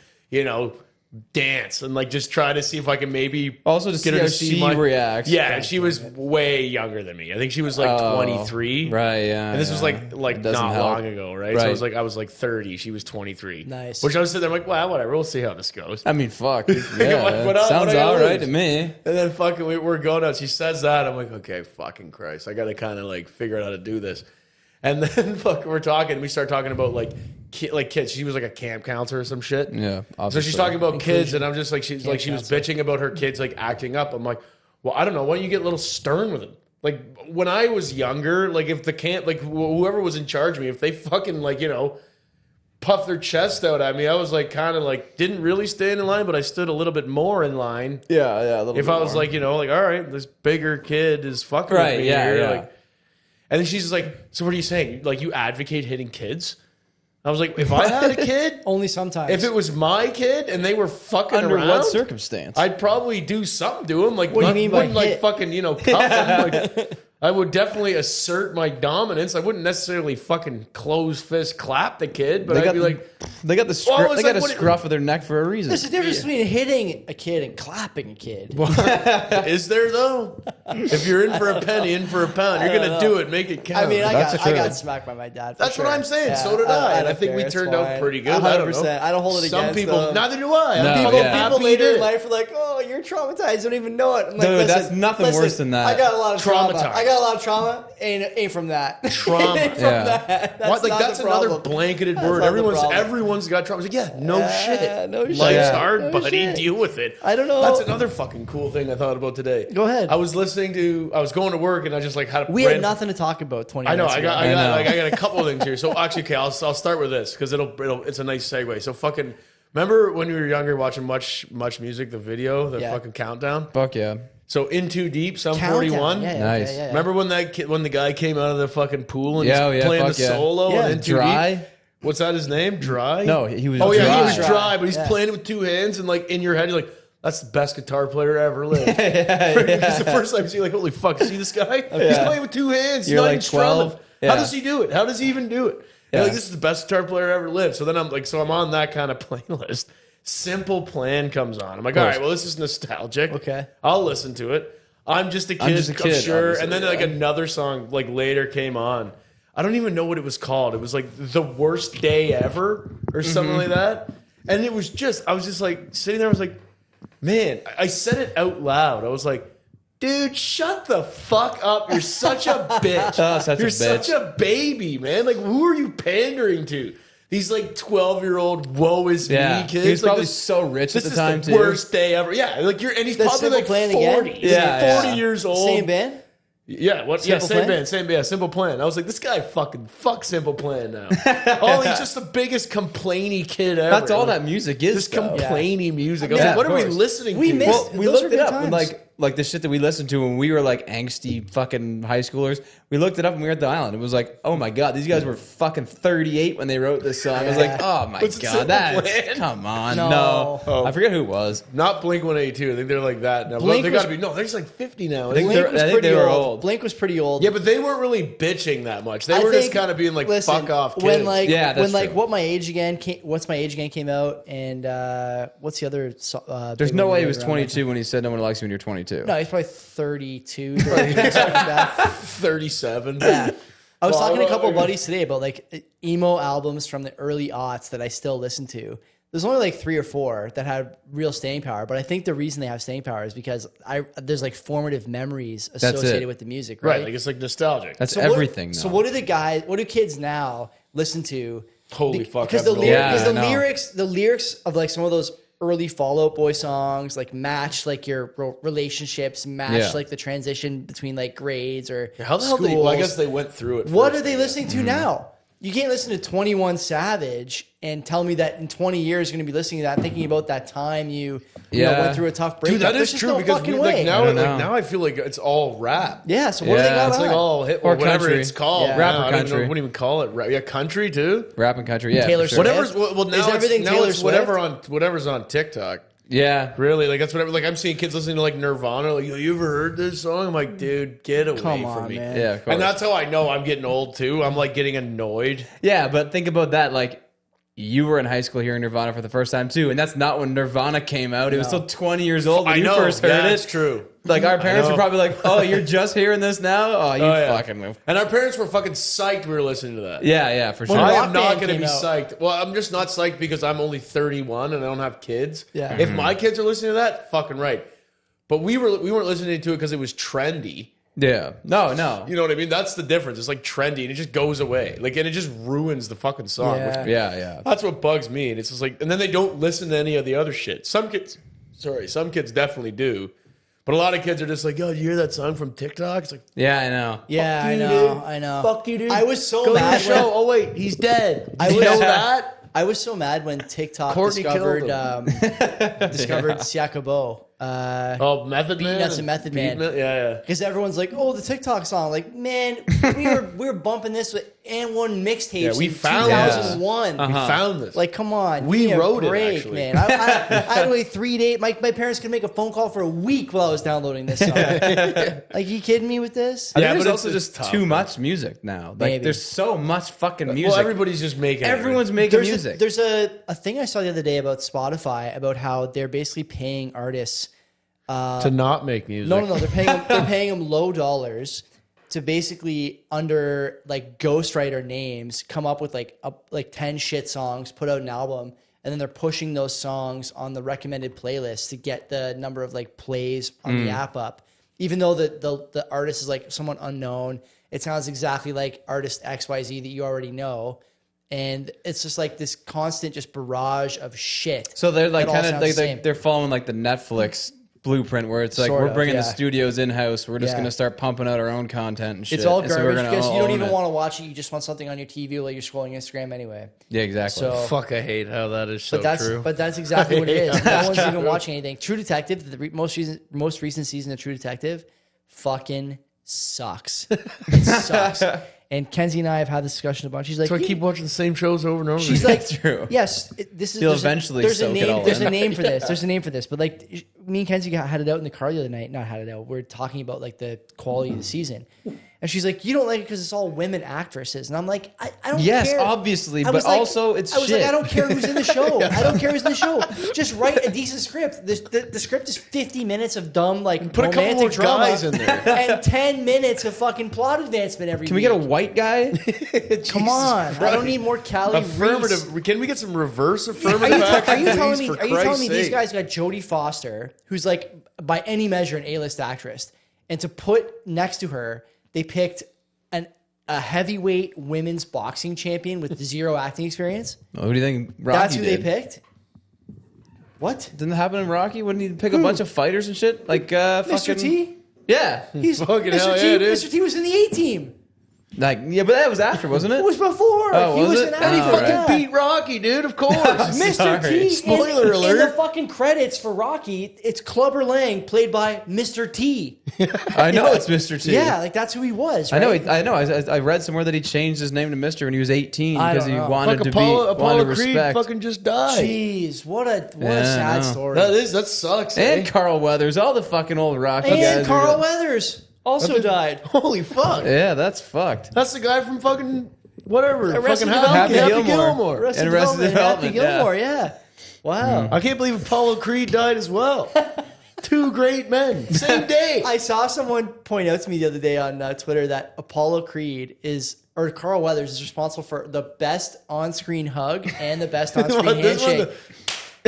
dance and like just try to see if I can maybe Also to see how she reacts. Yeah, and she was way younger than me. I think she was like 23. Right, yeah. And this was like Doesn't not help. long ago, right? So I was like 30. She was 23. Nice. Which I was sitting there like, well, whatever. We'll see how this goes. I mean, fuck. Yeah, what sounds I all right lose? to me. And then fucking we're going out. She says that. I'm like, okay, fucking Christ. I got to kind of like figure out how to do this. And then fucking we're talking. We start talking about like kids. She was like a camp counselor or some shit. Yeah. So Obviously. she's talking about kids, and I'm just like, she was bitching about her kids like acting up. I'm like, well, I don't know. Why don't you get a little stern with them? Like when I was younger, like if the camp, like whoever was in charge of me, if they fucking like puff their chest out at me, I was like kind of like didn't really stand in line, but I stood a little bit more in line. Yeah, a little If bit I was more. like like all right, this bigger kid is fucking Right, with me yeah, here. yeah. Like, and then she's just like, so what are you saying? Like you advocate hitting kids? I was like, if I had a kid, Only sometimes. if it was my kid and they were fucking under around, what circumstance? I'd probably do something to him. Like, What do you mean by wouldn't like hit? fucking cuff him. Like, I would definitely assert my dominance. I wouldn't necessarily fucking close fist clap the kid, but I'd be like, they got the Well, I was they got like, a what- scruff of their neck for a reason. There's a difference between hitting a kid and clapping a kid. is there though? If you're in for a penny, in for a pound, you're gonna do it. Make it count. I mean, I That's got true. smacked by my dad. For That's sure. what I'm saying. Yeah, So did I. And I don't think we care. It's turned out fine. pretty good. I don't know. 100%. I don't hold it Some against people, them. neither do I. No, I'm People, yeah. people happy later you in did. life are like, "Oh, you're traumatized. You don't even know it." I'm like, Dude, listen, that's nothing worse than that. I got a lot of trauma. Traumatized. I got a lot of trauma. Ain't from that. Trauma. Ain't from Yeah. that. That's What? Like not that's the another problem. blanketed That's word. not the problem. Everyone's got trauma. It's like, yeah, no shit. No shit. Life's Yeah. hard, No buddy. shit. Deal with it. I don't know. That's another fucking cool thing I thought about today. Go ahead. I was going to work and I just like had a We had random- nothing to talk about 20 I know. minutes I ago. got know. a couple of things here. So actually, okay, I'll start with this because it's a nice segue. So fucking remember when we were younger watching much music, the video, the Yeah. fucking countdown. Fuck yeah. So In Too Deep, Sum Countdown. 41. Yeah, Nice. yeah, yeah. Remember when when the guy came out of the fucking pool and Yeah, he's yeah, playing the fuck yeah. solo Yeah. and In Too Deep? Dry. What's that? His name? Dry? No, he was Oh yeah, dry. he was dry, but he's Yeah. playing it with two hands, and like in your head, you're like, "That's the best guitar player ever lived." It's the first time you see, like, holy fuck, see this guy? He's playing with two hands. He's You're not like even strumming. 12. How Yeah. does he do it? How does he even do it? Yeah. You're like, this is the best guitar player ever lived. So then I'm like, I'm on that kind of playlist. Simple Plan comes on. I'm like, all right, well, this is nostalgic. Okay. I'll listen to it. I'm just a kid, just a kid, sure. obviously, And then like another song like later came on. I don't even know what it was called. It was like The Worst Day Ever or something like that. And it was I was just like sitting there. I was like, man, I said it out loud. I was like, dude, shut the fuck up. You're such a bitch. Oh, such a You're bitch. such a baby, man. Like, who are you pandering to? These like 12-year-old woe is Yeah. me kids. He was Like, probably this- so rich at this the is time, the too. worst day ever. Yeah, like and he's The probably Simple like Plan 40. again? He's Yeah, 40 yeah. years old. Same band? Yeah, what? Simple Same Plan? band, Simple Plan. I was like, this guy fuck Simple Plan now. Oh, he's just the biggest complainy kid ever. That's all Like, that music is. this though. complainy music. I was Yeah, like, what of are we course. listening We to? missed- Well, we Those looked were it good up, times. and like the shit that we listened to when we were like angsty fucking high schoolers. We looked it up when we were at the island. It was like, oh my god, these guys were fucking 38 when they wrote this song. I was like, oh my Was it Simple god, that's Plan? come on, No. no. Oh. I forget who it was. Not Blink 182. I think they're like that now. Blink They was- got to be they're just like 50 now. think Blink they're- was I think pretty they were old. old. Blink was pretty old. Yeah, but they weren't really bitching that much. They I were just think- kind of being like, listen, fuck off, kids. When like Yeah, that's when like true. What's My Age Again came out, and what's the other? There's big no one way he right was around 22 when he said no one likes you when you're 22. that? No, he's probably 32. 33, something like that. 37. Yeah. I was Well, talking to a couple I- of buddies today about like emo albums from the early aughts that I still listen to. There's only like 3 or 4 that have real staying power, but I think the reason they have staying power is because there's like formative memories associated it. with the music, Right, right? like it's like nostalgic. That's So everything. So though. what do kids now listen to? Holy fuck, Because I have no idea. I know. the lyrics of like some of those early Fall Out Boy songs like match like your relationships, match Yeah. like the transition between like grades or How the hell schools. well, I guess they went through it. What first, are they I guess. listening to now? You can't listen to 21 Savage and tell me that in 20 years you're going to be listening to that, thinking about that time you Yeah. went through a tough breakup. Dude, that There's is just true no because fucking we, way. like now, I don't know. now I feel like it's all rap. Yeah, so what do they Yeah, got It's like on? all hit Or or whatever country. it's called. Yeah. now. Rap or I don't even country. know, wouldn't even call it rap. Yeah, country too. Rap and country, yeah. Taylor for sure. Swift? Whatever's well now Is it's, everything now Taylor it's Swift? whatever's on TikTok. Yeah. Really? Like, that's whatever. Like, I'm seeing kids listening to, like, Nirvana. Like, yo, you ever heard this song? I'm like, dude, get away Come from on, me. man. Yeah, of course. And that's how I know I'm getting old, too. I'm, like, getting annoyed. Yeah, but think about that. Like, you were in high school hearing Nirvana for the first time, too. And that's not when Nirvana came out. It was still 20 years old when I you know. first heard it. That's true. Like, our parents know. were probably like, oh, you're just hearing this now? Oh, you fucking move. And our parents were fucking psyched we were listening to that. Yeah, for sure. Well, I Rock am not Band going to came be out. psyched. Well, I'm just not psyched because I'm only 31 and I don't have kids. Yeah. If my kids are listening to that, fucking right. But we weren't listening to it because it was trendy. Yeah. No. You know what I mean? That's the difference. It's like trendy and it just goes away. Like, and it just ruins the fucking song. Yeah. Which, Yeah. that's what bugs me. And it's just like, and then they don't listen to any of the other shit. Some kids definitely do. But a lot of kids are just like, yo, you hear that song from TikTok? It's like, Yeah, I know. Yeah, fuck I you, know. dude. I know. Fuck you, dude. I was so Go to the mad. show. Oh, wait, he's dead. I You was- know that? I was so mad when TikTok Courtney discovered killed discovered Siakabo. Oh, Method Man? Nuts and Method Man. Yeah. Because everyone's like, "Oh, the TikTok song!" Like, man, we were bumping this with and one mixtapes. Yeah, we in found 2001. We found this. Like, come on, We give me a wrote it, break, actually. man. I had to wait 3 days. My parents could make a phone call for a week while I was downloading this song. Like, you kidding me with this? I Yeah, think but there's it's also just tough, too man. much music now. Like, Maybe. there's so much fucking music. Well, everybody's just making Everyone's making There's music. there's a thing I saw the other day about Spotify about how they're basically paying artists. to not make music. No. They're paying them low dollars to basically under like ghostwriter names come up with like 10 shit songs, put out an album, and then they're pushing those songs on the recommended playlist to get the number of like plays on the app up. Even though the artist is like someone unknown, it sounds exactly like artist XYZ that you already know. And it's just like this constant just barrage of shit. So they're like that all kind of sounds the same. they're following like the Netflix blueprint where it's like Sort we're of, bringing the yeah. studios in house. We're just Yeah. going to start pumping out our own content and shit. It's all And so garbage we're gonna because you don't own even it. want to watch it. You just want something on your TV while you're scrolling Instagram anyway. Yeah, exactly. So, Fuck, I hate how that is so but true. that's exactly what it is. No That's one's even true. watching anything. True Detective, the most recent season of True Detective, fucking sucks. It sucks. And Kenzie and I have had this discussion a bunch. She's like, So I keep watching the same shows over and over. she's again. like, true. yes, this is. You'll there's a- eventually there's a soak it name. all There's in. a name for this. There's a name for this. But like, me and Kenzie had it out in the car the other night. Not had it out. We're talking about like the quality of the season, and she's like, "You don't like it because it's all women actresses." And I'm like, "I don't Yes, care." obviously, I but was like- also it's I was shit. like, I don't care who's in the show. I don't care who's in the show. Just write a decent script. The script is 50 minutes of dumb like Put a couple romantic more drama guys in there. and 10 minutes of fucking plot advancement every. Can we get a white guy? Come on! I don't need more Callie Reese. affirmative. Can we get some reverse Are affirmative you, action? are you telling please, me? for Are you telling Christ's me these sake? guys got Jodie Foster, who's like by any measure an A-list actress, and to put next to her, they picked a heavyweight women's boxing champion with zero acting experience? Who do you think Rocky That's who did? they picked. What? Didn't that happen in Rocky? Wouldn't he pick a bunch of fighters and shit? Like Mr. fucking T. Yeah. He's Fucking Mr. hell T. yeah, dude. Mr. T was in the A-team. Like yeah, but that was after, wasn't it? It was before. Oh, he was was it? an Oh, actor. right. yeah. Beat Rocky, dude. Of course. Mr. Sorry. T. Spoiler in alert. the fucking credits for Rocky, it's Clubber Lang, played by Mr. T. I know it's Mr. T. Yeah, like that's who he was. I know. right? I know. I read somewhere that he changed his name to Mister when he was 18 I because don't he know. wanted Like to Apollo wanted Creed respect. fucking just died. Jeez, what a Yeah, I sad know. story. That sucks. And eh? Carl Weathers, all the fucking old Rocky guys. And are- Carl Weathers also died. Holy fuck. Yeah, that's fucked. That's the guy from fucking whatever. Arrested fucking Development. Happy Happy Gilmore. Arrested And Arrested Development, Happy Development, Gilmore, yeah. Wow. I can't believe Apollo Creed died as well. Two great men, same day. I saw someone point out to me the other day on Twitter that Apollo Creed or Carl Weathers is responsible for the best on-screen hug and the best on-screen This one, handshake.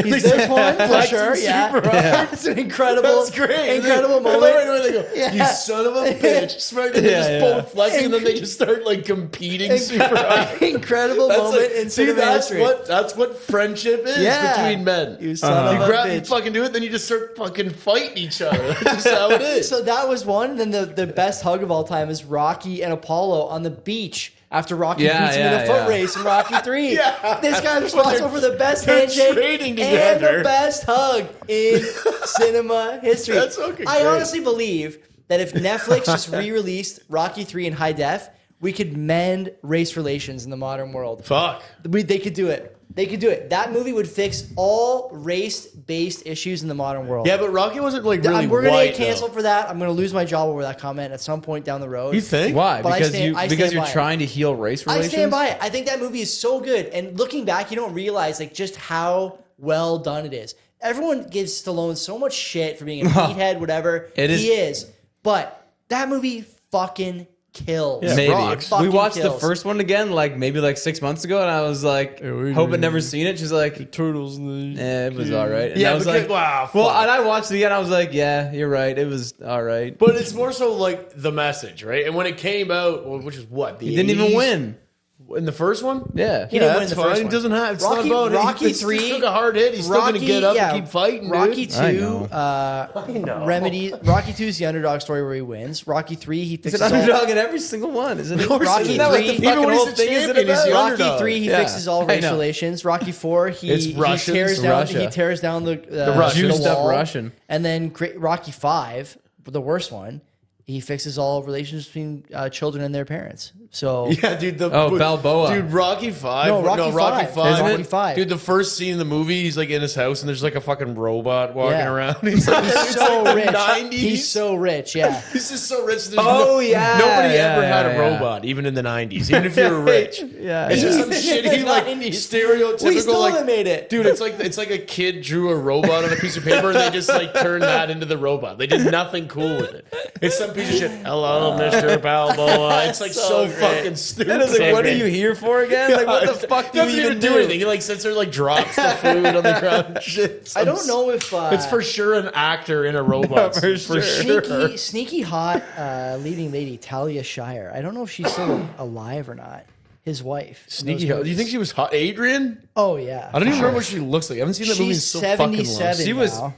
He's this one for Flexing sure. Yeah, super hard. it's an incredible, That's great. incredible I love moment. it when they go, Yeah. you son of a bitch. Right, and they Yeah, just yeah. both flexing, and then they just start like competing super hard. Incredible That's moment like, in see, cinema that's history. what friendship is Yeah. between men. You son You of a grab, you bitch. fucking do it, then you just start fucking fighting each other. That's just how it is. So that was one. And then the best hug of all time is Rocky and Apollo on the beach after Rocky Yeah, beats him in a yeah, foot yeah. race in Rocky 3. Yeah. This guy's responsible for the best they're handshake training and together. the best hug in cinema history. That's fucking I great. honestly believe that if Netflix just re-released Rocky 3 in high def, we could mend race relations in the modern world. Fuck. They could do it. They could do it. That movie would fix all race-based issues in the modern world. Yeah, but Rocky wasn't like really We're gonna white. get canceled for that. I'm gonna lose my job over that comment at some point down the road. You think? Why? But Because I because stand you're by it. trying to heal race relations. I stand by it. I think that movie is so good. And looking back, you don't realize like just how well done it is. Everyone gives Stallone so much shit for being a meathead, whatever. He is. But that movie fucking kills. Yeah, Maybe rocks. we watched the Kills. first one again, like maybe like 6 months ago, and I was like, hope I'd never seen it. She's like, Turtles. it was all right. And Yeah, I was because- like, wow, Well, fuck. and I watched it again. I was like, yeah, you're right. It was all right. But it's more so like the message, right? And when it came out, which is what the He didn't even 80s? win. In the first one. Yeah, He didn't win that's the fine. first He one. doesn't have. It's Rocky- not about Rocky it. He 3 took a hard hit. He's still going to get up and keep fighting. Rocky Dude. 2, Remedy. Rocky 2 is the underdog story where he wins. Rocky 3, he he's fixes an all. underdog in every single one, isn't it? Rocky Isn't that what the 3 fucking even when he's whole the thing is champion, he's the about? Rocky underdog. 3, he Yeah, fixes all I race know. relations. Rocky 4, It's he Russians. tears down. Russia. He tears down the Russians. Juiced up wall. Russian. And then Rocky 5, the worst one, he fixes all relations between children and their parents. So Yeah, dude. Balboa. Dude, Rocky 5. No, Rocky 5. 5. Rocky 5. Dude, the first scene in the movie, he's like in his house and there's like a fucking robot walking Yeah. around. He's like, he's so like the rich. 90s. He's so rich. Yeah. He's just so rich. There's nobody yeah, ever had a yeah. robot, even in the 90s, even if you were rich. Yeah, It's just yeah. some shitty, like, 90s. stereotypical, We still like, haven't made it. dude, it's like a kid drew a robot on a piece of paper and they just like turned that into the robot. They did nothing cool with it. It's some piece of shit. Hello, Mr. Balboa. It's like so great. fucking stupid. And I was like, what are you here for again? Like, what the fuck do you Doesn't even do anything. He like sits there, like drops the food on the ground. And shit. I don't know if It's for sure an actor in a robot. For suit, sure. sneaky hot leading lady Talia Shire. I don't know if she's still alive or not. His wife. in Sneaky. those Do you think movies. she was hot? Adrian? Oh yeah. I don't even remember what she looks like. I haven't seen that movie in She's so fucking long. 77 She was- now.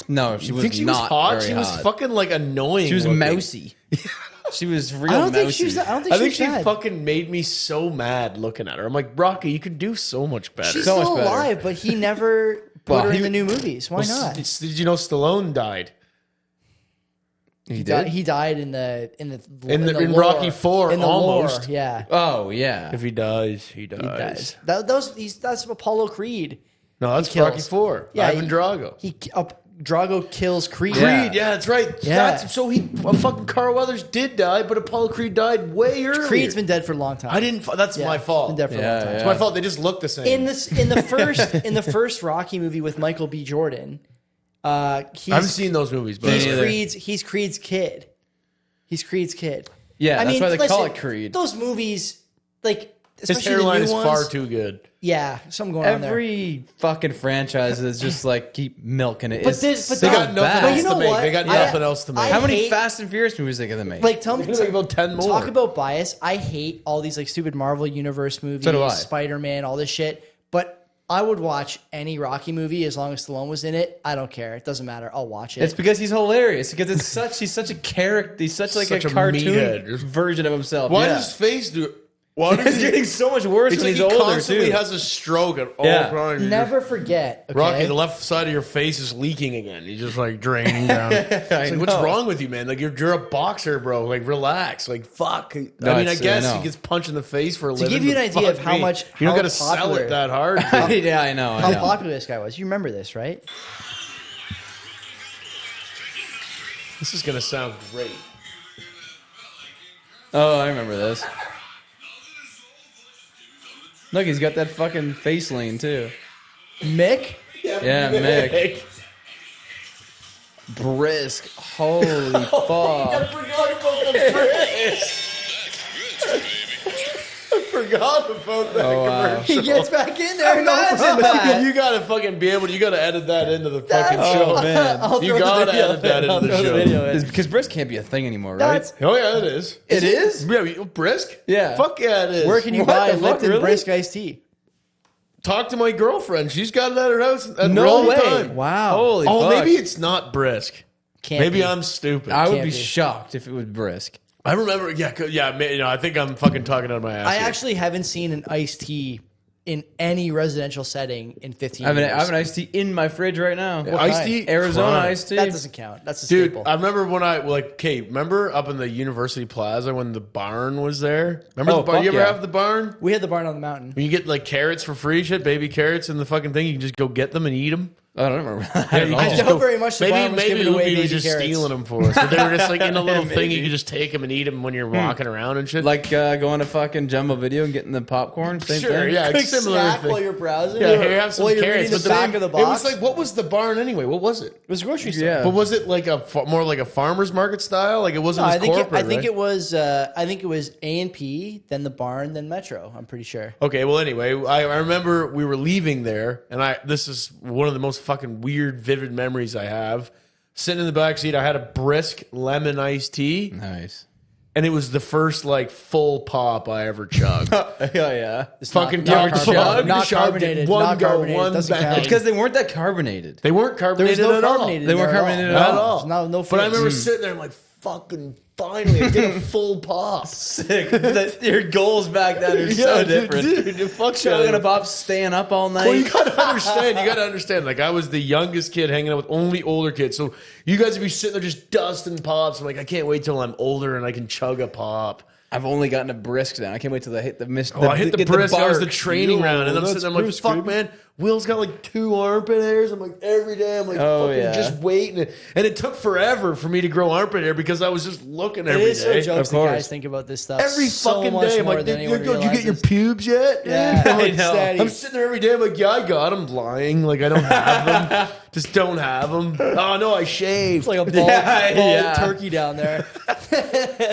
No, she You was think she not was hot? very She was hot. fucking like annoying. She was looking. mousy. She was real I don't think mousy. she's. I don't think I think she's she bad. fucking made me so mad looking at her. I'm like, Rocky, you could do so much better. She's so still much better. alive, but he never put Well, her he- in the new movies. Why not? Did you know Stallone died? He Di- did. He died in In lore. Rocky 4, in the almost. lore, yeah. Oh yeah. If he dies, he He dies. dies. That's Apollo Creed. No, that's He kills. Rocky 4. Yeah, Ivan Drago. Drago kills Creed. Yeah. Creed, yeah, that's right. Yeah. Fucking Carl Weathers did die, but Apollo Creed died way earlier. Creed's been dead for a long time. I didn't. That's Yeah, my fault. Been dead for a Yeah, long time. yeah. It's my fault. They just look the same. In the first Rocky movie with Michael B. Jordan, I haven't seen those movies, but he's neither. Creed's kid. He's Creed's kid. Yeah, that's why they call listen, it Creed. Those movies, like his especially hairline the is new ones, far too good. Yeah, something going on there. Every fucking franchise is just like keep milking it. But It's this- but so They got nothing bad. But else you know to make. what? They got I- nothing else to make. I How many hate- Fast and Furious movies are they gonna make? Like, tell me, There's like about 10 more. talk about bias. I hate all these like stupid Marvel Universe movies, So do I. Spider-Man, all this shit. But I would watch any Rocky movie as long as Stallone was in it. I don't care. It doesn't matter. I'll watch it. It's because he's hilarious. Because he's such a character. He's such like Such a a cartoon meathead. version of himself. Why yeah. does his face do? Why does It's he? getting so much worse It's when like he's he older constantly too. has a stroke at all Yeah. times. Never forget. Okay? Rocky, the left side of your face is leaking again. You're just like draining down. It's like, what's know. wrong with you, man? Like you're a boxer, bro. Like relax. Like fuck. No, I mean, I it's- guess I know. he gets punched in the face for a To living. give you an but idea of fuck how me. much- You don't how got to sell popular- it that hard. Yeah, I know. How I know. popular this guy was. You remember this, right? This is gonna sound great. Oh, I remember this. Look, he's got that fucking face lean too. Mick? Yeah, Mick. Brisk. Holy fuck. Forgot about that Oh, wow. commercial. He gets back in there. Imagine no problem. that. You gotta fucking be able to. You gotta edit that into the fucking That's- show. Oh man. I'll You throw the gotta video edit that in. I'll into the throw show. video in. It's because Brisk can't be a thing anymore, right? That's- Oh yeah, it is. It is? Yeah, brisk. Yeah. Fuck yeah, it is. Where can you What buy the fuck, Lipton really? Brisk iced tea? Talk to my girlfriend. She's got it at her house. At No all the way. time. Wow. Holy Oh, fuck. maybe it's not brisk. Can't Maybe be. I'm stupid. I would Can't be be. shocked if it was Brisk. I remember. Yeah, you know, I think I'm fucking talking out of my ass. I here. actually haven't seen an iced tea in any residential setting in 15 I years. have an iced tea in my fridge right now. Iced tea? Arizona Prime. iced tea. That doesn't count. That's a Dude, staple. I remember when remember up in the University Plaza when the barn was there? Remember Oh, the barn? fuck You ever yeah. have the barn? We had the barn on the mountain. When you get like carrots for free, baby carrots in the fucking thing, you can just go get them and eat them. I don't remember that Yeah, at you all. can I just doubt very much the barn was maybe giving away Ubi was baby just carrots. stealing them for us. But they were just like in a little thing. Maybe. You could just take them and eat them when you're walking around and shit. Like going to fucking Jumbo Video and getting the popcorn. Same sure, thing. yeah, Quick similar snack thing. while you're browsing. Yeah, here, have some while you're carrots. reading But the back of the box. It was like, what was the barn anyway? What was it? It was a grocery store. Yeah. But was it like more like a farmer's market style? Like it wasn't No, as I think corporate, I think right? it was A&P, then the barn, then Metro. I'm pretty sure. Okay, well, anyway, I remember we were leaving there, and this is one of the most fucking weird, vivid memories I have. Sitting in the back seat, I had a brisk lemon iced tea, Nice. and it was the first like full pop I ever chugged. Yeah. It's Fucking not chugged, carbonated. Not chugged it, carbonated. one Not go, carbonated. one Doesn't bang. count. It's because they weren't that carbonated. They weren't There was carbonated no at all. carbonated. They in weren't there carbonated At all. There's no But I fizz. remember sitting there, I'm like, fucking finally, I did a full pop. Sick. Your goals back then are so different. Dude, fuck Chugging a pop, staying up all night. Well, you gotta understand. You gotta understand. Like I was the youngest kid hanging out with only older kids, so you guys would be sitting there just dusting pops. I'm like, I can't wait till I'm older and I can chug a pop. I've only gotten a brisk now. I can't wait till I hit the mist. I hit the get brisk. That was the bark. training Yo, round, and I'm that's sitting there. I'm like, brisk, fuck, baby. man. Will's got like 2 armpit hairs. I'm like, every day, I'm like, Oh, fucking yeah. just waiting. And it took forever for me to grow armpit hair because I was just looking It every is so day. jokes Of that course. guys think about this stuff. Every so fucking much day, I'm more like, than did you anyone get your realizes. pubes yet? Yeah, I'm like, steady. I'm sitting there every day. I'm like, yeah, I got them. Lying, like I don't have them. Just don't have them. Oh no, I shaved. It's like a bald, Yeah, bald yeah. turkey down there.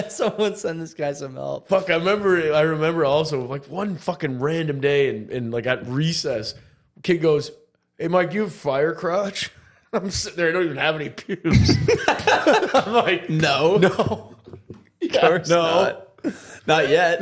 Someone send this guy some help. Fuck, I remember also like one fucking random day in like at recess, kid goes, "Hey Mike, you have fire crotch?" I'm sitting there, I don't even have any pubes. I'm like, No. no. Of course No. Not yet.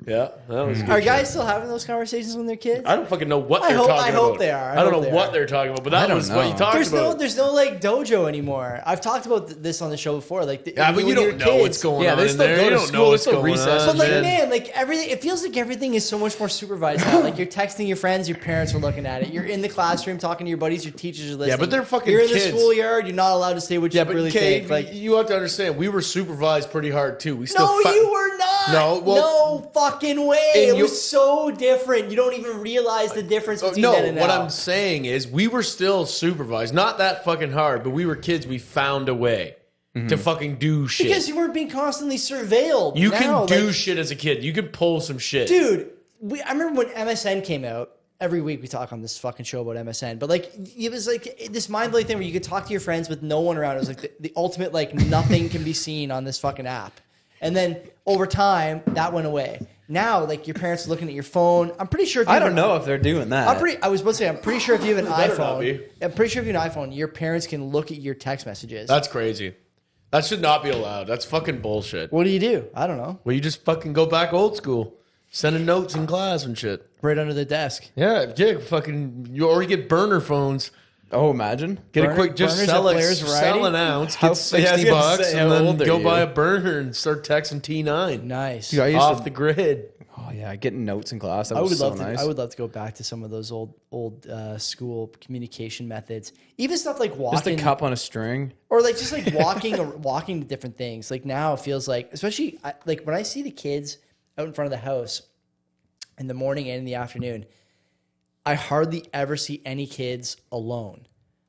Yeah, that was good. Are guys still having those conversations when they're kids? I don't fucking know what I they're hope- talking I about. hope they are. I I don't hope know they what are. they're talking about, but I that don't was what you know. talked about. There's no like dojo anymore. I've talked about this on the show before. Like, Yeah, but you don't know what's going Yeah, on they in still there. go You to don't school, know they what's still going recess on. But like, man. man, like everything, it feels like everything is so much more supervised now. Like you're texting your friends, your parents are looking at it. You're in the classroom talking to your buddies, your teachers are listening. but they're fucking You're in kids. the schoolyard. You're not allowed to say what Yeah, you but really Kay, think. Like, you have to understand, we were supervised pretty hard too. We still no, you were not. No, well- no fucking way. And It you- was so different. You don't even realize the difference between No, then and what now. I'm saying is we were still supervised. Not that fucking hard, but we were kids. We found a way to fucking do shit. because you weren't being constantly surveilled. you Now, can do like, shit as a kid. You can pull some shit. dude. I remember when MSN came out. Every week we talk on this fucking show about MSN, but like it was like this mind blowing thing where you could talk to your friends with no one around. It was like the ultimate like nothing can be seen on this fucking app. And then over time that went away. Now like your parents are looking at your phone. I'm pretty sure. If you I have don't an- know if they're doing that. I was about to say. I'm pretty sure if you have an Better not iPhone, be. I'm pretty sure if you have an iPhone, your parents can look at your text messages. That's crazy. That should not be allowed. That's fucking bullshit. What do? I don't know. Well, you just fucking go back old school. Sending notes in class and shit. Right under the desk. Yeah, fucking, or you get burner phones. Oh, imagine. Get Burner- a quick, just burners sell, at Players Variety? an ounce, How- get 60 yeah, I was gonna bucks, say, and how old then are go you? buy a burner and start texting T9. Nice. Dude, I used Off to, the grid. Oh yeah, getting notes in class. That I was would so love to. nice. I would love to go back to some of those old school communication methods. Even stuff like walking, Just a cup on a string. or like just like walking, or walking to different things. Like now, it feels like, especially like when I see the kids out in front of the house in the morning and in the afternoon, I hardly ever see any kids alone.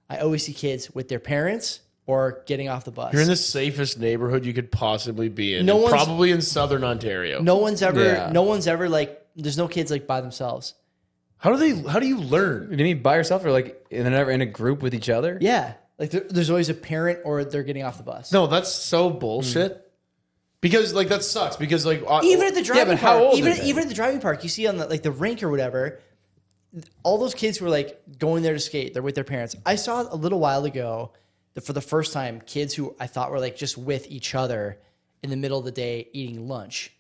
I always see kids with their parents or getting off the bus. You're in the safest neighborhood you could possibly be in. No and one's- probably in Southern Ontario. no one's ever. Yeah. No one's ever like. There's no kids like by themselves. How do you learn? Do you mean by yourself or like they're never in a group with each other? Yeah, like there's always a parent or they're getting off the bus. No, that's so bullshit. Because like that sucks. Because like Even at the driving but how park, old even are they? even at the driving park, you see on the, like the rink or whatever, all those kids who are like going there to skate, they're with their parents. I saw a little while ago that for the first time, kids who I thought were like just with each other in the middle of the day eating lunch.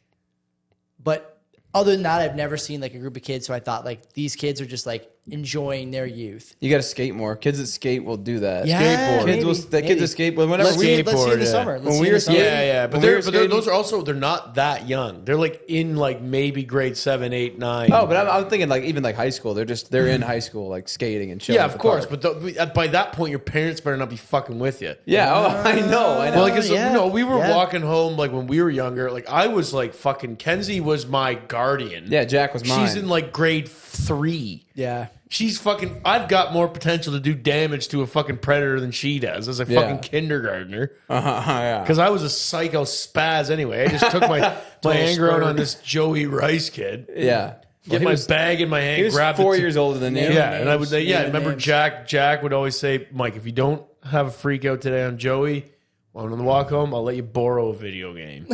But other than that, I've never seen like a group of kids who I thought like these kids are just like enjoying their youth. You got to skate more. Kids that skate will do that. Yeah, Kids that skate. Whenever Let's see it in skateboard, the yeah. summer. When we were skating, Yeah, but When we were skating- those are also they're not that young. They're like in like maybe grade 7, 8, 9. Oh, but I'm thinking like even like high school. They're in high school like skating and chilling. yeah, at of the course. park. But by that point, your parents better not be fucking with you. Yeah, I know. Well, like, yeah. we were Yeah. walking home like when we were younger. Like I was like fucking Kenzie was my guardian. Yeah, Jack was mine. She's in like grade 3. Yeah. She's fucking. I've got more potential to do damage to a fucking predator than she does as a fucking kindergartner. Yeah. Because I was a psycho spaz anyway. I just took my anger out on this Joey Rice kid. Yeah. Get He my was- bag in my hand. He was grab 4 the years older than you. Yeah, and I would. names, Yeah, name remember names. Jack. Jack would always say, "Mike, if you don't have a freak out today on Joey, on the walk home, I'll let you borrow a video game."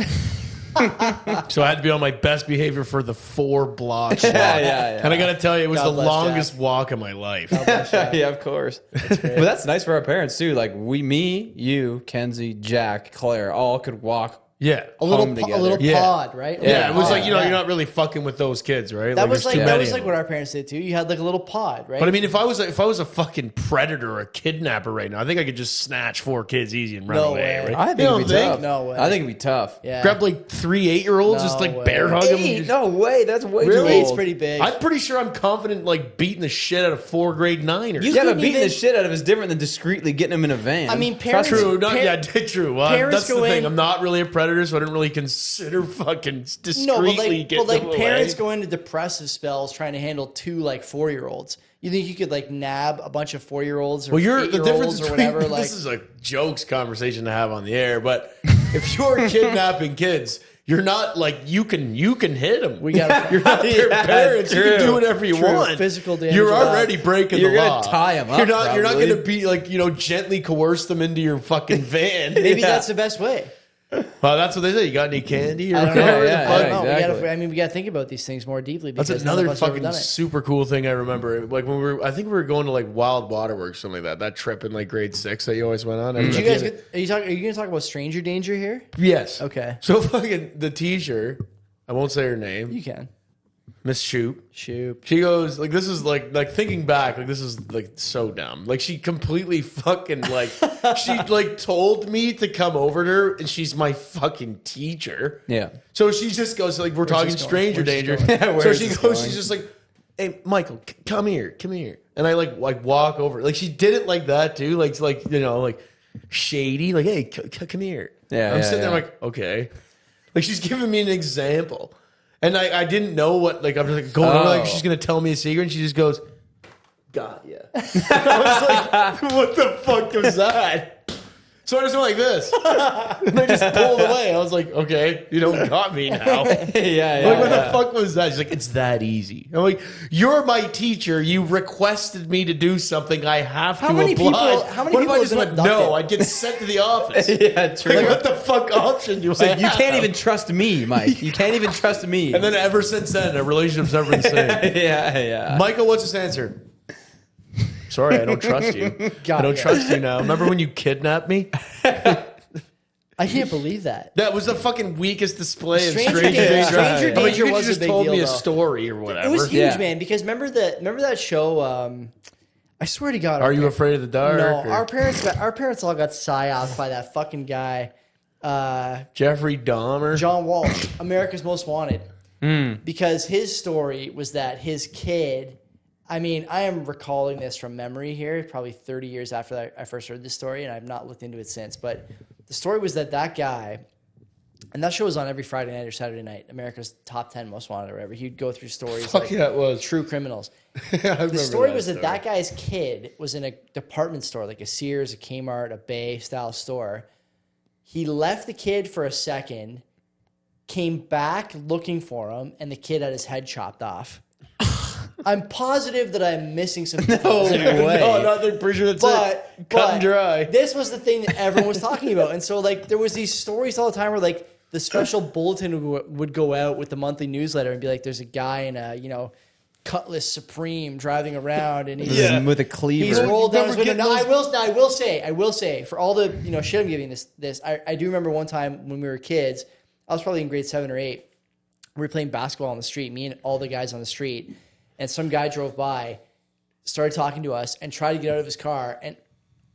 So I had to be on my best behavior for the 4 blocks. Yeah. And I got to tell you, it was God the bless longest walk of my life. Yeah, of course. But that's nice for our parents too. Like me, you, Kenzie, Jack, Claire, all could walk. Yeah. A little, home a together. little Yeah. pod, right? Yeah, it was like, Yeah. you're not really fucking with those kids, right? That like, was there's like too that many was of like them. what our parents did too. You had like a little pod, right? But I mean, if I was a fucking predator or a kidnapper right now, I think I could just snatch 4 kids easy and run No away. way. Right? I think You it'd don't be tough. No way. I think it'd be tough. yeah. Grab like 3 8-year-olds, just No like way. bear hug them. Eight? No way. That's way Really? too Eight's old. pretty big. I'm pretty sure I'm confident like beating the shit out of 4 grade 9ers. You Yeah, but couldn't beating even- the shit out of is different than discreetly getting him in a van. I mean, Trust parents- me. True, Par- yeah, true. Well, parents that's the go thing. in- I'm not really a predator, so I didn't really consider fucking discreetly No, getting but like them parents away. go into depressive spells trying to handle 2 like 4-year-olds. You think you could like nab a bunch of 4-year-olds or Well, you're the 8-year-olds difference or between whatever? Like, this is a jokes conversation to have on the air, but if you're kidnapping kids, you're not like you can hit them. we got You're not their Yeah, parents. You can true. do whatever you True. want. Physical damage You're allowed. already breaking You're the gonna law. tie 'em up, You're not probably. going to be like gently coerce them into your fucking van. maybe Yeah. that's the best way. Well, that's what they say. You got any candy? Or I don't know. whatever the yeah, fuck? I don't know. exactly. We got to think about these things more deeply. That's Because none of another us have ever fucking done it. super cool thing I remember. Like when I think we were going to like Wild Waterworks, something like that. That trip in like grade 6 that you always went on. Did you guys get, are you going to talk about stranger danger here? Yes. Okay. So fucking the teacher, I won't say her name, You can. Miss Shoot. Shoot. She goes like, this is like thinking back, like this is like so dumb. Like she completely fucking like she like told me to come over to her, and she's my fucking teacher. Yeah. So she just goes like, we're talking this going? stranger Where's danger. this going? So Where's she this goes, going? she's just like, hey Michael, come here, and I like walk over. Like she did it like that too, like like shady, like hey come here. Yeah, I'm yeah, sitting there yeah. like okay, like she's giving me an example. And I didn't know what, like, I'm just like going over, like, she's going to tell me a secret, and she just goes, got ya. I was like, what the fuck was that? So I just went like this. And I just pulled away. I was like, okay, got me now. yeah. Like, what the fuck was that? She's like, it's that easy. I'm like, you're my teacher. You requested me to do something. I have to How many oblige. people- how many what people if I have just been went, abducted? no, I'd get sent to the office. Yeah, true. Like, what the fuck option do I Like, you have? can't even trust me, Mike. You can't even trust me. And then ever since then, our relationship's never been the same. yeah. Michael, what's his answer? Sorry, I don't trust you. I don't ya. trust you now. Remember when you kidnapped me? I can't believe that. That was the fucking weakest display of Stranger stranger Danger- danger. Stranger I'm like, Danger you was a just big told deal, me a though. story or whatever. It was huge, Yeah. man. Because remember that show? I swear to God. Are you afraid of the dark? No, or- our parents all got psyoped by that fucking guy, Jeffrey Dahmer. John Walsh, America's Most Wanted, Hmm. because his story was that his kid. I mean, I am recalling this from memory here, probably 30 years after I first heard this story, and I've not looked into it since. But the story was that guy, and that show was on every Friday night or Saturday night, America's Top 10 Most Wanted or whatever. He'd go through stories Fuck like yeah, it was. true criminals. I remember The story was story. that guy's kid was in a department store, like a Sears, a Kmart, a Bay style store. He left the kid for a second, came back looking for him, and the kid had his head chopped off. I'm positive that I'm missing some details. No, nothing. Pretty sure that's it. Cut and dry. This was the thing that everyone was talking about. And so, like, there was these stories all the time where, like, the special bulletin would go out with the monthly newsletter and be like, there's a guy in a, Cutlass Supreme driving around, and he's With a cleaver. he's rolled down his window. Remember No, getting I will say, for all the shit I'm giving this, I do remember one time when we were kids, I was probably in grade 7 or 8. We were playing basketball on the street, me and all the guys on the street, and some guy drove by, started talking to us and tried to get out of his car. And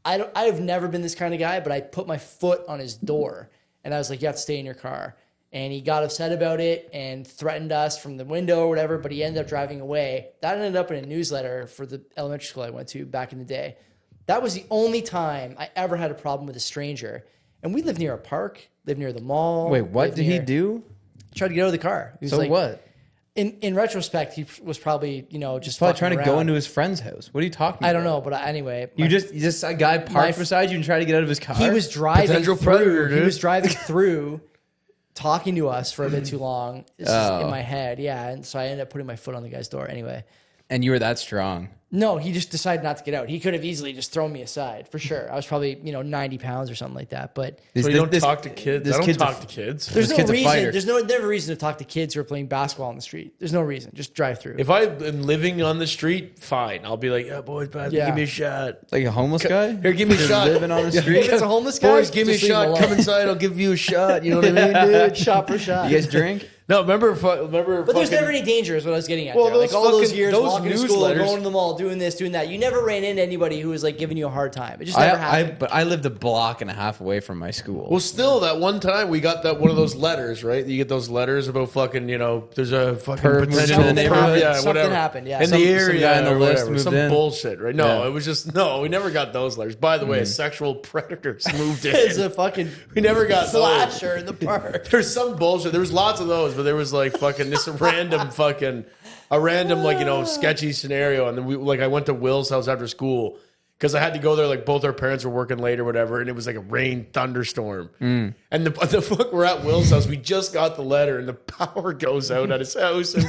I've never been this kind of guy, but I put my foot on his door and I was like, you have to stay in your car. And he got upset about it and threatened us from the window or whatever, but he ended up driving away. That ended up in a newsletter for the elementary school I went to back in the day. That was the only time I ever had a problem with a stranger. And we lived near a park, lived near the mall. Wait, what did he do? Tried to get out of the car. He was So like, what? In retrospect, he was probably, just Probably fucking trying to around. go into his friend's house. What are you talking about? I don't know, but anyway. You just a guy parked beside you and tried to get out of his car? He was driving Potential through. predator, dude. He was driving through, talking to us for a bit too long. This is in my head, yeah. And so I ended up putting my foot on the guy's door anyway. And you were that strong. No, he just decided not to get out. He could have easily just thrown me aside, for sure. I was probably, 90 pounds or something like that. But So you don't talk to kids. this I don't kid's talk to kids. there's no kid's a reason. fighter. There's never reason to talk to kids who are playing basketball on the street. There's no reason. Just drive through. If I am living on the street, fine. I'll be like, yeah, boys, give me a shot. Like a homeless guy? Here, give me a Just shot. living on the If street? it's a homeless guy, Boys, give me a just leave him shot. alone. Come inside. I'll give you a shot. You know what I mean, dude? Shot for shot. You guys drink? No, remember. But there's never any danger is what I was getting at. Well, There. Like those all those fucking- years those walking to school, newsletters- going to the mall, doing this, doing that. You never ran into anybody who was like giving you a hard time. It just never happened. But I lived a block and a half away from my school. Well, still, that one time we got that one of those letters, right? You get those letters about fucking, there's a fucking Perv moved potential into the neighborhood. yeah, Something whatever. happened, yeah. In Some the area, guy on the or list whatever. moved Some in. bullshit, right? No, Yeah. it was just we never got those letters. By the way, sexual predators moved in. It's a fucking We never got those. slasher in the park. There's some bullshit. There was lots of those, but there was like fucking this random sketchy scenario. And then I went to Will's house after school because I had to go there. Like both our parents were working late or whatever, and it was like a rain thunderstorm. And the fuck, we're at Will's house. We just got the letter, and the power goes out at his house, and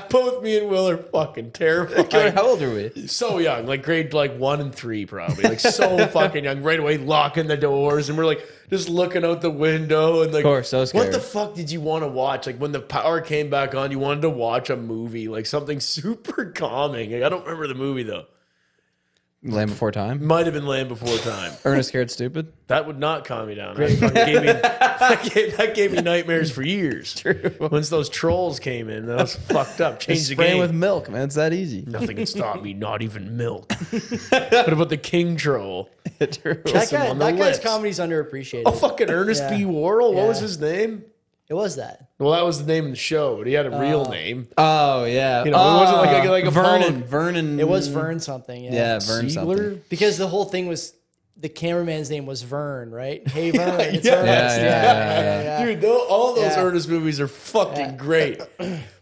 both me and Will are fucking terrified. How old are we? So young, like grade 1 and 3 probably, like so fucking young. Right away, locking the doors, and we're like just looking out the window and like, Of course, so scared. what the fuck did you want to watch? Like when the power came back on, you wanted to watch a movie, like something super calming. Like, I don't remember the movie though. Land Before Time? Might have been Land Before Time. Ernest Scared Stupid? That would not calm me down. That gave me nightmares for years. True. Once those trolls came in, that was fucked up. Changed the Spraying game. with milk, man. It's that easy. Nothing can stop me, not even milk. What about the king troll? True. on the That guy's lips. comedy's underappreciated. Oh, fucking Ernest Yeah. B. Worrell. What was Yeah. his name? It was that. Well, that was the name of the show, but he had a real name. Oh, yeah. You know, it wasn't like a Vernon. Vernon. It was Vern something. Yeah, Vern something. Siegler? Because the whole thing was the cameraman's name was Vern, right? Hey Vern, it's yeah. Ernest. Yeah. Dude, all those Yeah. Ernest movies are fucking Yeah. great.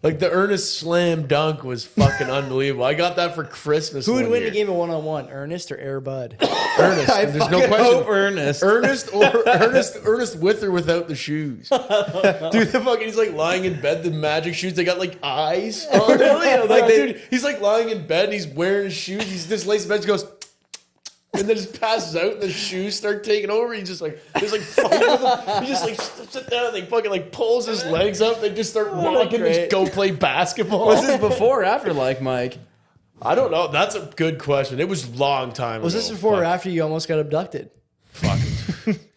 Like the Ernest Slam Dunk was fucking unbelievable. I got that for Christmas. Who would one win year. the game of 1-on-1, Ernest or Air Bud? Ernest. There's no Fucking question. hope Ernest. Ernest or Ernest with or without the shoes. Dude, the fucking he's like lying in bed, the magic shoes, they got like eyes on them. Like dude, he's like lying in bed and he's wearing his shoes, he's just lays in bed and goes and then just passes out and the shoes start taking over. He's just like there's like fight with him. He just like sit down and they fucking like pulls his legs up, they just start walking and great. just go play basketball. Was this before or after, like, Mike? I don't know. That's a good question. It was a long time Was ago. this before or Fuck. after you almost got abducted? Fuck.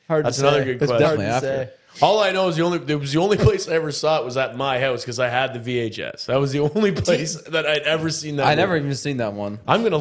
Hard That's to say. another good That's question. definitely Hard to after. say. All I know is the only place I ever saw it was at my house because I had the VHS. That was the only place that I'd ever seen that. I never movie. even seen that one. I'm gonna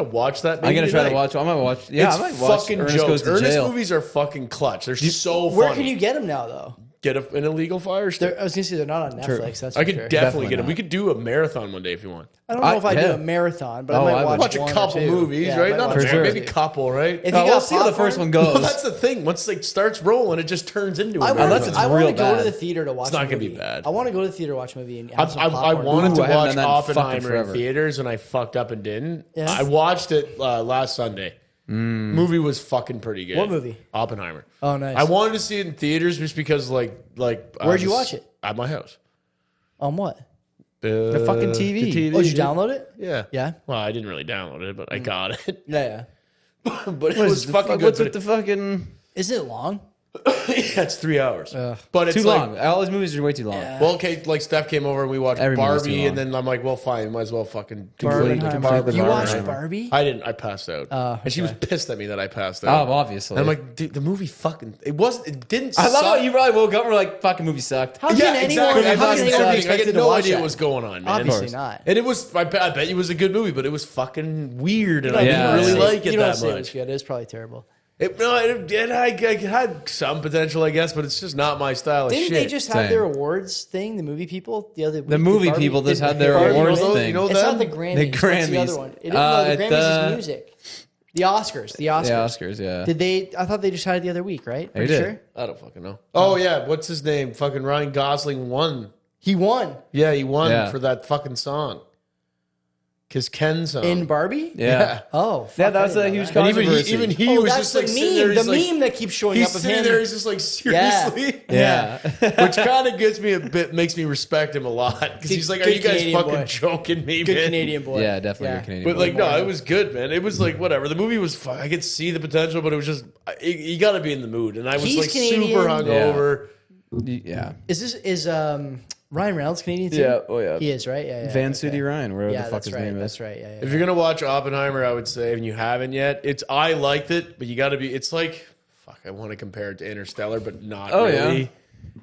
watch that. I'm maybe going to try to tonight. watch. I might watch. Yeah, It's I might watch fucking Ernest jokes. Goes to Ernest Jail. movies are fucking clutch. They're so Where funny. can you get them now, though? get an illegal Fire Stick? I was gonna say they're not on Netflix. That's I for could sure. definitely Definitely get them. not. We could do a marathon one day if you want. I don't know if I do yeah. a marathon, but Oh, I I might would. watch Watch a one or couple two. movies, Yeah, I right? might Not watch a For pair, sure. maybe a couple, right? If Oh, you we'll got see how the popcorn- first one Well, goes. that's the thing. Once it starts rolling, it just turns into a I marathon. Unless it's want real to go to bad. the theater to watch. It's not a gonna be movie. bad. I want to go to the theater to watch a movie and I have some popcorn. wanted Ooh, to I haven't watch done that in fucking Oppenheimer in forever. theaters, and I fucked up and didn't. Yeah. I watched it last Sunday. Movie was fucking pretty good. What movie? Oppenheimer. Oh, nice. I wanted to see it in theaters just because, like. Where'd you watch it? At my house. On what? The fucking TV. The TV. Oh, did you download it? Yeah. Yeah. Well, I didn't really download it, but I got it. Yeah, yeah. But it was fucking good. What's but with the fucking? Is it long? Yeah, it's 3 hours. But it's Too like, long. All those movies are way too long. well, okay, like Steph came over and we watched Every movie's too Barbie, long. and then I'm like, well, fine, might as well fucking complete Barbenheimer. Barbie. You watched Barbenheimer. Barbie? I didn't. I passed out, and she was okay. pissed at me that I passed Oh, out. obviously. And I'm like, dude, the movie fucking. It didn't. I love how suck. you probably woke up and were like, fucking movie sucked. How can Yeah, anyone? exactly. How I can anyone be I expected had to no watch idea that? what was going on, man. Obviously not. And it was. I bet it was a good movie, but it was fucking weird, and I Yeah, didn't really yeah. like it You don't that say it was much. good. It was probably terrible. It had some potential, I guess, but it's just not my style of Didn't shit. they just have Same. their awards thing? The movie people the other week. The movie Barbie- people just the had their Barbie- awards you know, thing. you know It's not them? the Grammys. The What's the Grammys. other one? It, no, the at Grammys the- is music. The Oscars. The Oscars. The Oscars, yeah. Did they? I thought they just had it the other week, right? They Pretty did. sure. I don't fucking know. Oh yeah, what's his name? Fucking Ryan Gosling won. He won Yeah, he won Yeah. for that fucking song. His Ken song. in Barbie. Yeah. Oh, fuck, Yeah, that's I a didn't know huge that. And controversy. even he Oh, was that's just the like sitting there. meme. He's The like, meme that keeps showing he's up of sitting him. there. He's just like seriously. Yeah. Which kind of gets me a bit, makes me respect him a lot because he's like, "Are Good you guys Canadian fucking boy. joking me, Good man?" Canadian boy. Yeah, definitely a Canadian But boy. like, no, it was good, man. It was like whatever. The movie was fun. I could see the potential, but it was just you got to be in the mood, and I was He's like Canadian. super hungover. Yeah. Is Ryan Reynolds Canadian too? Yeah, oh yeah. He is, right? Yeah. Van City Ryan, whatever Yeah, the fuck that's his right. name is. That's right. Yeah. If you're gonna watch Oppenheimer, I would say, and you haven't yet, I liked it, but you got to be. It's like fuck. I want to compare it to Interstellar, but not Oh, really. yeah.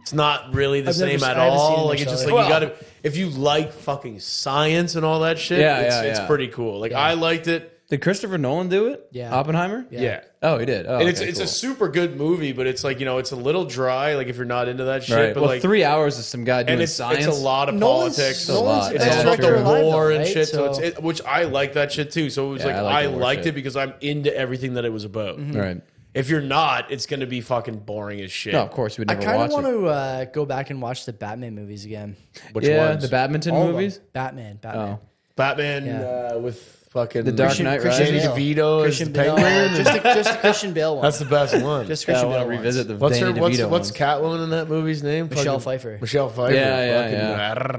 It's not really the I've never same s- at I haven't seen all. Like it's just like Interstellar. you got to. If you like fucking science and all that shit, Yeah, it's yeah. pretty cool. Like I liked it. Did Christopher Nolan do it? Yeah. Oppenheimer? Yeah. Oh, he did. Oh, And okay, it's cool. a super good movie, but it's like, it's a little dry, like if you're not into that shit. Right. But Well, like 3 hours of some guy doing and it's science. a lot of Nolan's- politics. Nolan's It's best all about director the alive, war though, and right? shit. So So- which I like that shit too. So it was Yeah, like I like I the war liked shit. it because I'm into everything that it was about. Right. If you're not, it's going to be fucking boring as shit. No, of course you would I never kind watch of want it. to go back and watch the Batman movies again. Which Yeah, ones? the badminton All of them. movies. Batman. Oh. Batman Yeah. with fucking The Dark Knight Rises. Danny DeVito as Christian the Bale. Penguin. Just the Christian Bale one. That's the best one. Just Yeah, I Christian want Bale to revisit ones. the What's Danny DeVito what's ones. Catwoman in that movie's name? Michelle Fucking- Pfeiffer. Michelle Pfeiffer. Yeah,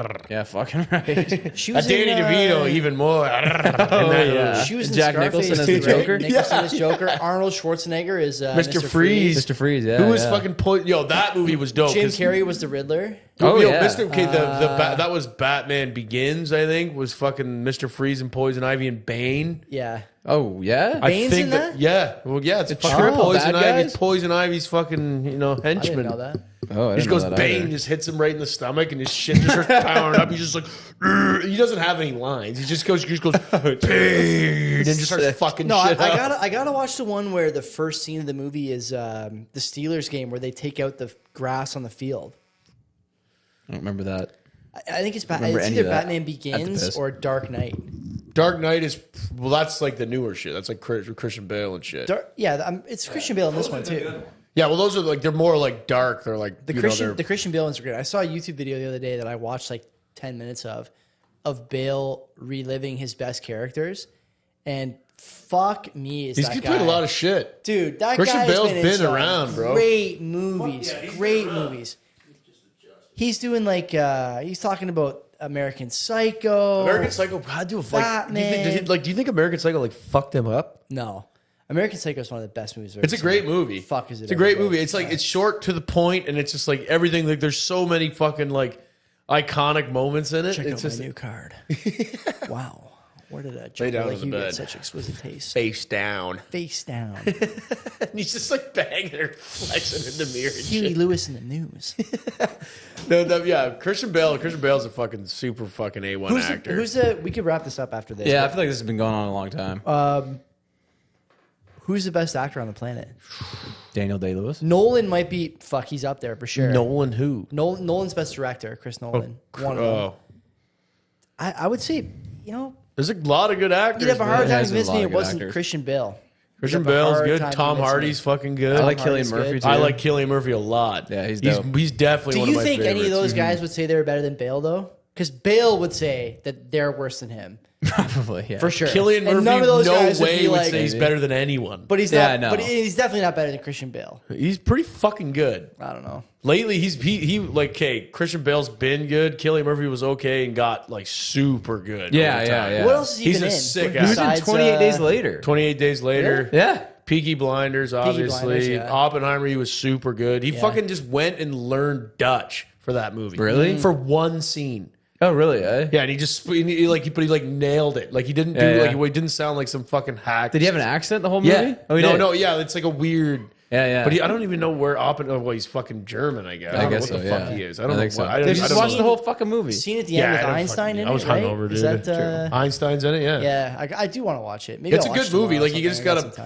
Fucking- Yeah, fucking right. She That was Danny in, DeVito even more. yeah. She was in Jack Scarface Nicholson as the too, Joker? right? Nicholson as Joker. Arnold Schwarzenegger is Mr. Freeze. Mr. Freeze, yeah. Who was yeah. fucking yo? That movie was dope. Jim 'cause- Carrey was the Riddler. Oh, yo, yeah. Mr. Okay, that was Batman Begins. I think was fucking Mr. Freeze and Poison Ivy and Bane. Yeah. Oh, yeah? I Bane's think in that? Yeah. Well, yeah, it's fucking triple Poison bad Ivy. guys? Poison Ivy's fucking henchman. I didn't know that. Oh, I He just didn't goes know that Bane, either. just hits him right in the stomach, and his shit just starts powering up. He's just like, "Urgh." He doesn't have any lines. He just goes Bane, and just starts fucking No, shit up. I gotta watch the one where the first scene of the movie is the Steelers game where they take out the grass on the field. I don't remember that. I think it's Remember it's any either of that Batman at the Begins piss. or Dark Knight. Dark Knight is that's like the newer shit. That's like Christian Bale and shit. It's Christian Bale in this one too. Yeah, well, those are like they're more like dark. They're like The Christian Bale ones are great. I saw a YouTube video the other day that I watched like 10 minutes of Bale reliving his best characters, and fuck me, is he's that played guy. a lot of shit. Dude, that Christian guy Bale's has been, been in some around, bro. Great movies, great movies. He's doing like he's talking about American Psycho. American Psycho had to have like. Batman. Do you think American Psycho like fucked him up? No, American Psycho is one of the best movies. I've It's a ever great seen. movie. Fuck, is it? It's a great ever movie. good. It's like it's short to the point, and it's just like everything. Like there's so many fucking like iconic moments in it. Check It's out just my new card. Wow, where did that Lay Joker down like on the you bed. get such exquisite taste? face down. Face down. And he's just like banging her, flexing in the mirror. And Huey shit. Lewis in the news. Yeah, Christian Bale. Christian Bale's a fucking super fucking A1 actor. We could wrap this up after this. Yeah, I feel like this has been going on a long time. Who's the best actor on the planet? Daniel Day-Lewis. Nolan might be. Fuck, he's up there for sure. Nolan who? Nolan's best director, Chris Nolan. One of them. Oh, I would say, there's a lot of good actors. you'd have a hard man. time has a convincing lot me of it good wasn't actors. Christian Bale. Christian You'd have a Bale's hard good. time Tom convincing Hardy's me. fucking good. I like Hardy's Cillian Murphy good. too. I like Cillian Murphy a lot. Yeah, he's dope. He's definitely Do one you of my think any of favorites. those guys would say they were better than Bale, though? Because Bale would say that they're worse than him. Probably, yeah. For sure. Cillian And Murphy, none of those no guys would way be would like- say he's better than anyone. But he's Yeah, not. no. But he's definitely not better than Christian Bale. He's pretty fucking good. I don't know. Lately, he like, okay, Christian Bale's been good. Cillian Murphy was okay and got like super good. Yeah, over yeah, time. yeah. What else has he He's been a in? sick He was in Besides, 28 Days Later. 28 Days later. Yeah. Peaky Blinders, obviously. Blinders, yeah. Oppenheimer, he was super good. He fucking just went and learned Dutch for that movie. Really? For one scene. Oh, really? Eh? Yeah, and he nailed it. Like he didn't do he didn't sound like some fucking hack. Did he have an accent the whole movie? Yeah. Oh, he did? No, yeah, it's like a weird. Yeah. But I don't even know where Oppenheimer. Well, he's fucking German, I guess. I guess don't know what so, the fuck yeah. he is. I don't know. think so. I don't, Just I don't watch know. the whole fucking movie. Scene at the Yeah, end I with don't Einstein fucking- in I it, was right? hungover, Is dude. that, Einstein's in it. Yeah. yeah, I do want to watch it. Maybe It's I'll a good watch it movie. tomorrow Like you or just something. I got gotta, some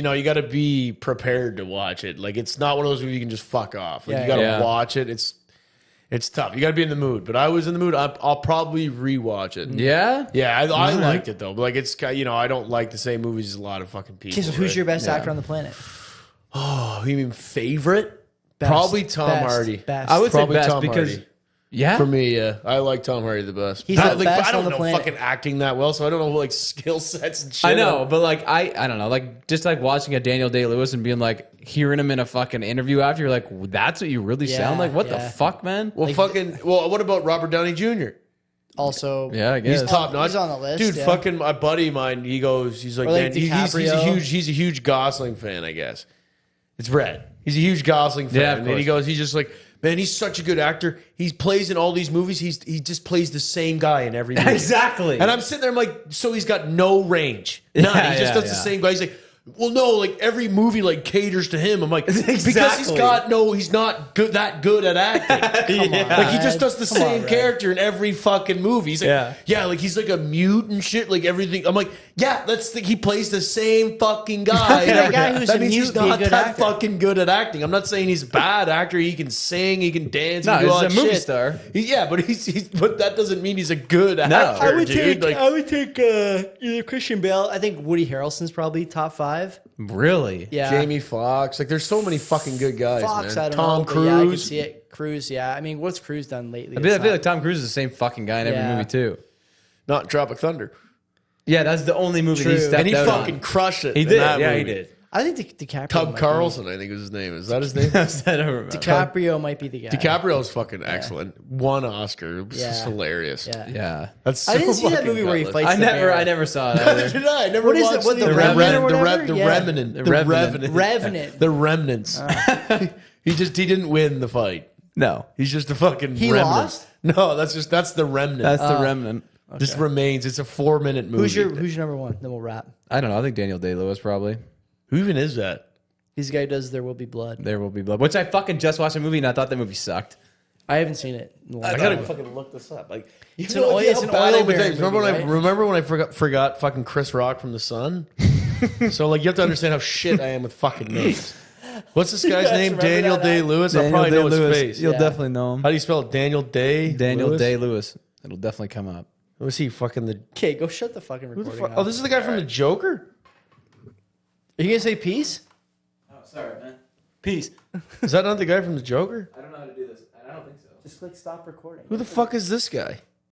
time. you gotta be prepared to watch it. Like it's not one of those movies you can just fuck off. Like Yeah, you gotta yeah. watch it. It's tough. You gotta be in the mood. But I was in the mood. I'll probably rewatch it. Yeah? Yeah, I liked it though. But like it's I don't like the same movies as a lot of fucking people. Okay, so who's right? your best actor on the planet? Oh, you mean favorite? Best, Probably Tom best, Hardy. Best. I would say Probably best Tom because... Hardy. Yeah? For me, yeah. I like Tom Hardy the best. He's the Like, best I don't on the know planet. fucking acting that well, so I don't know like skill sets and shit. I know, but like I don't know, like just like watching a Daniel Day-Lewis and being like hearing him in a fucking interview after, you're like, that's what you really sound like? What the fuck, man? Well, what about Robert Downey Jr.? Also, Yeah, I guess. He's top notch. He's on the list, dude. yeah. Fucking my buddy of mine. He's like, Or, like, man, DiCaprio. he's a huge Gosling fan. I guess it's Brett. He's a huge Gosling fan. Yeah, of And course. he's just like, man, he's such a good actor. He plays in all these movies. He just plays the same guy in every movie. Exactly. And I'm sitting there, I'm like, so he's got no range. None. Yeah, He just does the same guy. He's like, well, no, like every movie like caters to him. I'm like, because he's not that good at acting. Like he just does the same character in every fucking movie. He's like, like he's like a mute and shit, like everything. I'm like, yeah, he plays the same fucking guy. That guy who's that a means mute he's be a not good that actor. fucking good at acting. I'm not saying he's a bad actor. He can sing, he can dance, he No, can do all he's that a movie shit. star. but that doesn't mean he's a good actor. I would dude. take either Christian Bale. I think Woody Harrelson's probably top 5. Really? Yeah, Jamie Foxx. Like, there's so many fucking good guys, Fox. man. I don't Tom know, Cruise. but yeah, I can see it. Cruise. Yeah, I mean, what's Cruise done lately? I feel like Tom Cruise is the same fucking guy in every Yeah. movie too. Not Tropic Thunder. Yeah, that's the only movie True. he stepped And he out fucking on. crushed it. He in did. that Yeah, movie. he did. I think DiCaprio. Tub might be- Carlson, I think was his name. Is that his name? I don't remember. DiCaprio might be the guy. DiCaprio's fucking excellent. Won Oscar. It was Yeah. just hilarious. Yeah. Yeah. That's I didn't so see that fucking movie where he gutless. fights. I never saw it Neither either. did I. Never What is it? watched What, the either. Revenant or whatever? The Yeah. Revenant. The The Revenant. Revenant. Revenant. The Remnants. He didn't win the fight. No. He's just a fucking He remnant. lost? No, that's the Remnant. That's the Remnant. Just remains. It's a 4-minute movie. Who's your number one? Then we'll wrap. I don't know. I think Daniel Day-Lewis probably. Who even is that? He's the guy who does There Will Be Blood. There Will Be Blood. Which I fucking just watched a movie and I thought that movie sucked. I haven't seen it. In a long I time. gotta fucking look this up. Like, you It's have an no oil- idea it's how an bad I am oil with bearing names. Remember movie, when right? remember when I forgot fucking Chris Rock from The Sun? So like, you have to understand how shit I am with fucking names. What's this guy's name? remember Daniel that Day-Lewis. I'll probably know his face. You'll Yeah. definitely know him. How do you spell it? Daniel Day? Daniel Lewis? Day-Lewis. It'll definitely come up. Was he fucking the? Okay, go shut the fucking Who recording. the fuck? off. Oh, this is the guy from the Joker. Are you gonna say peace? Oh, sorry, man. Peace. Is that not the guy from the Joker? I don't know how to do this. I don't think so. Just click stop recording. Who the fuck is this guy?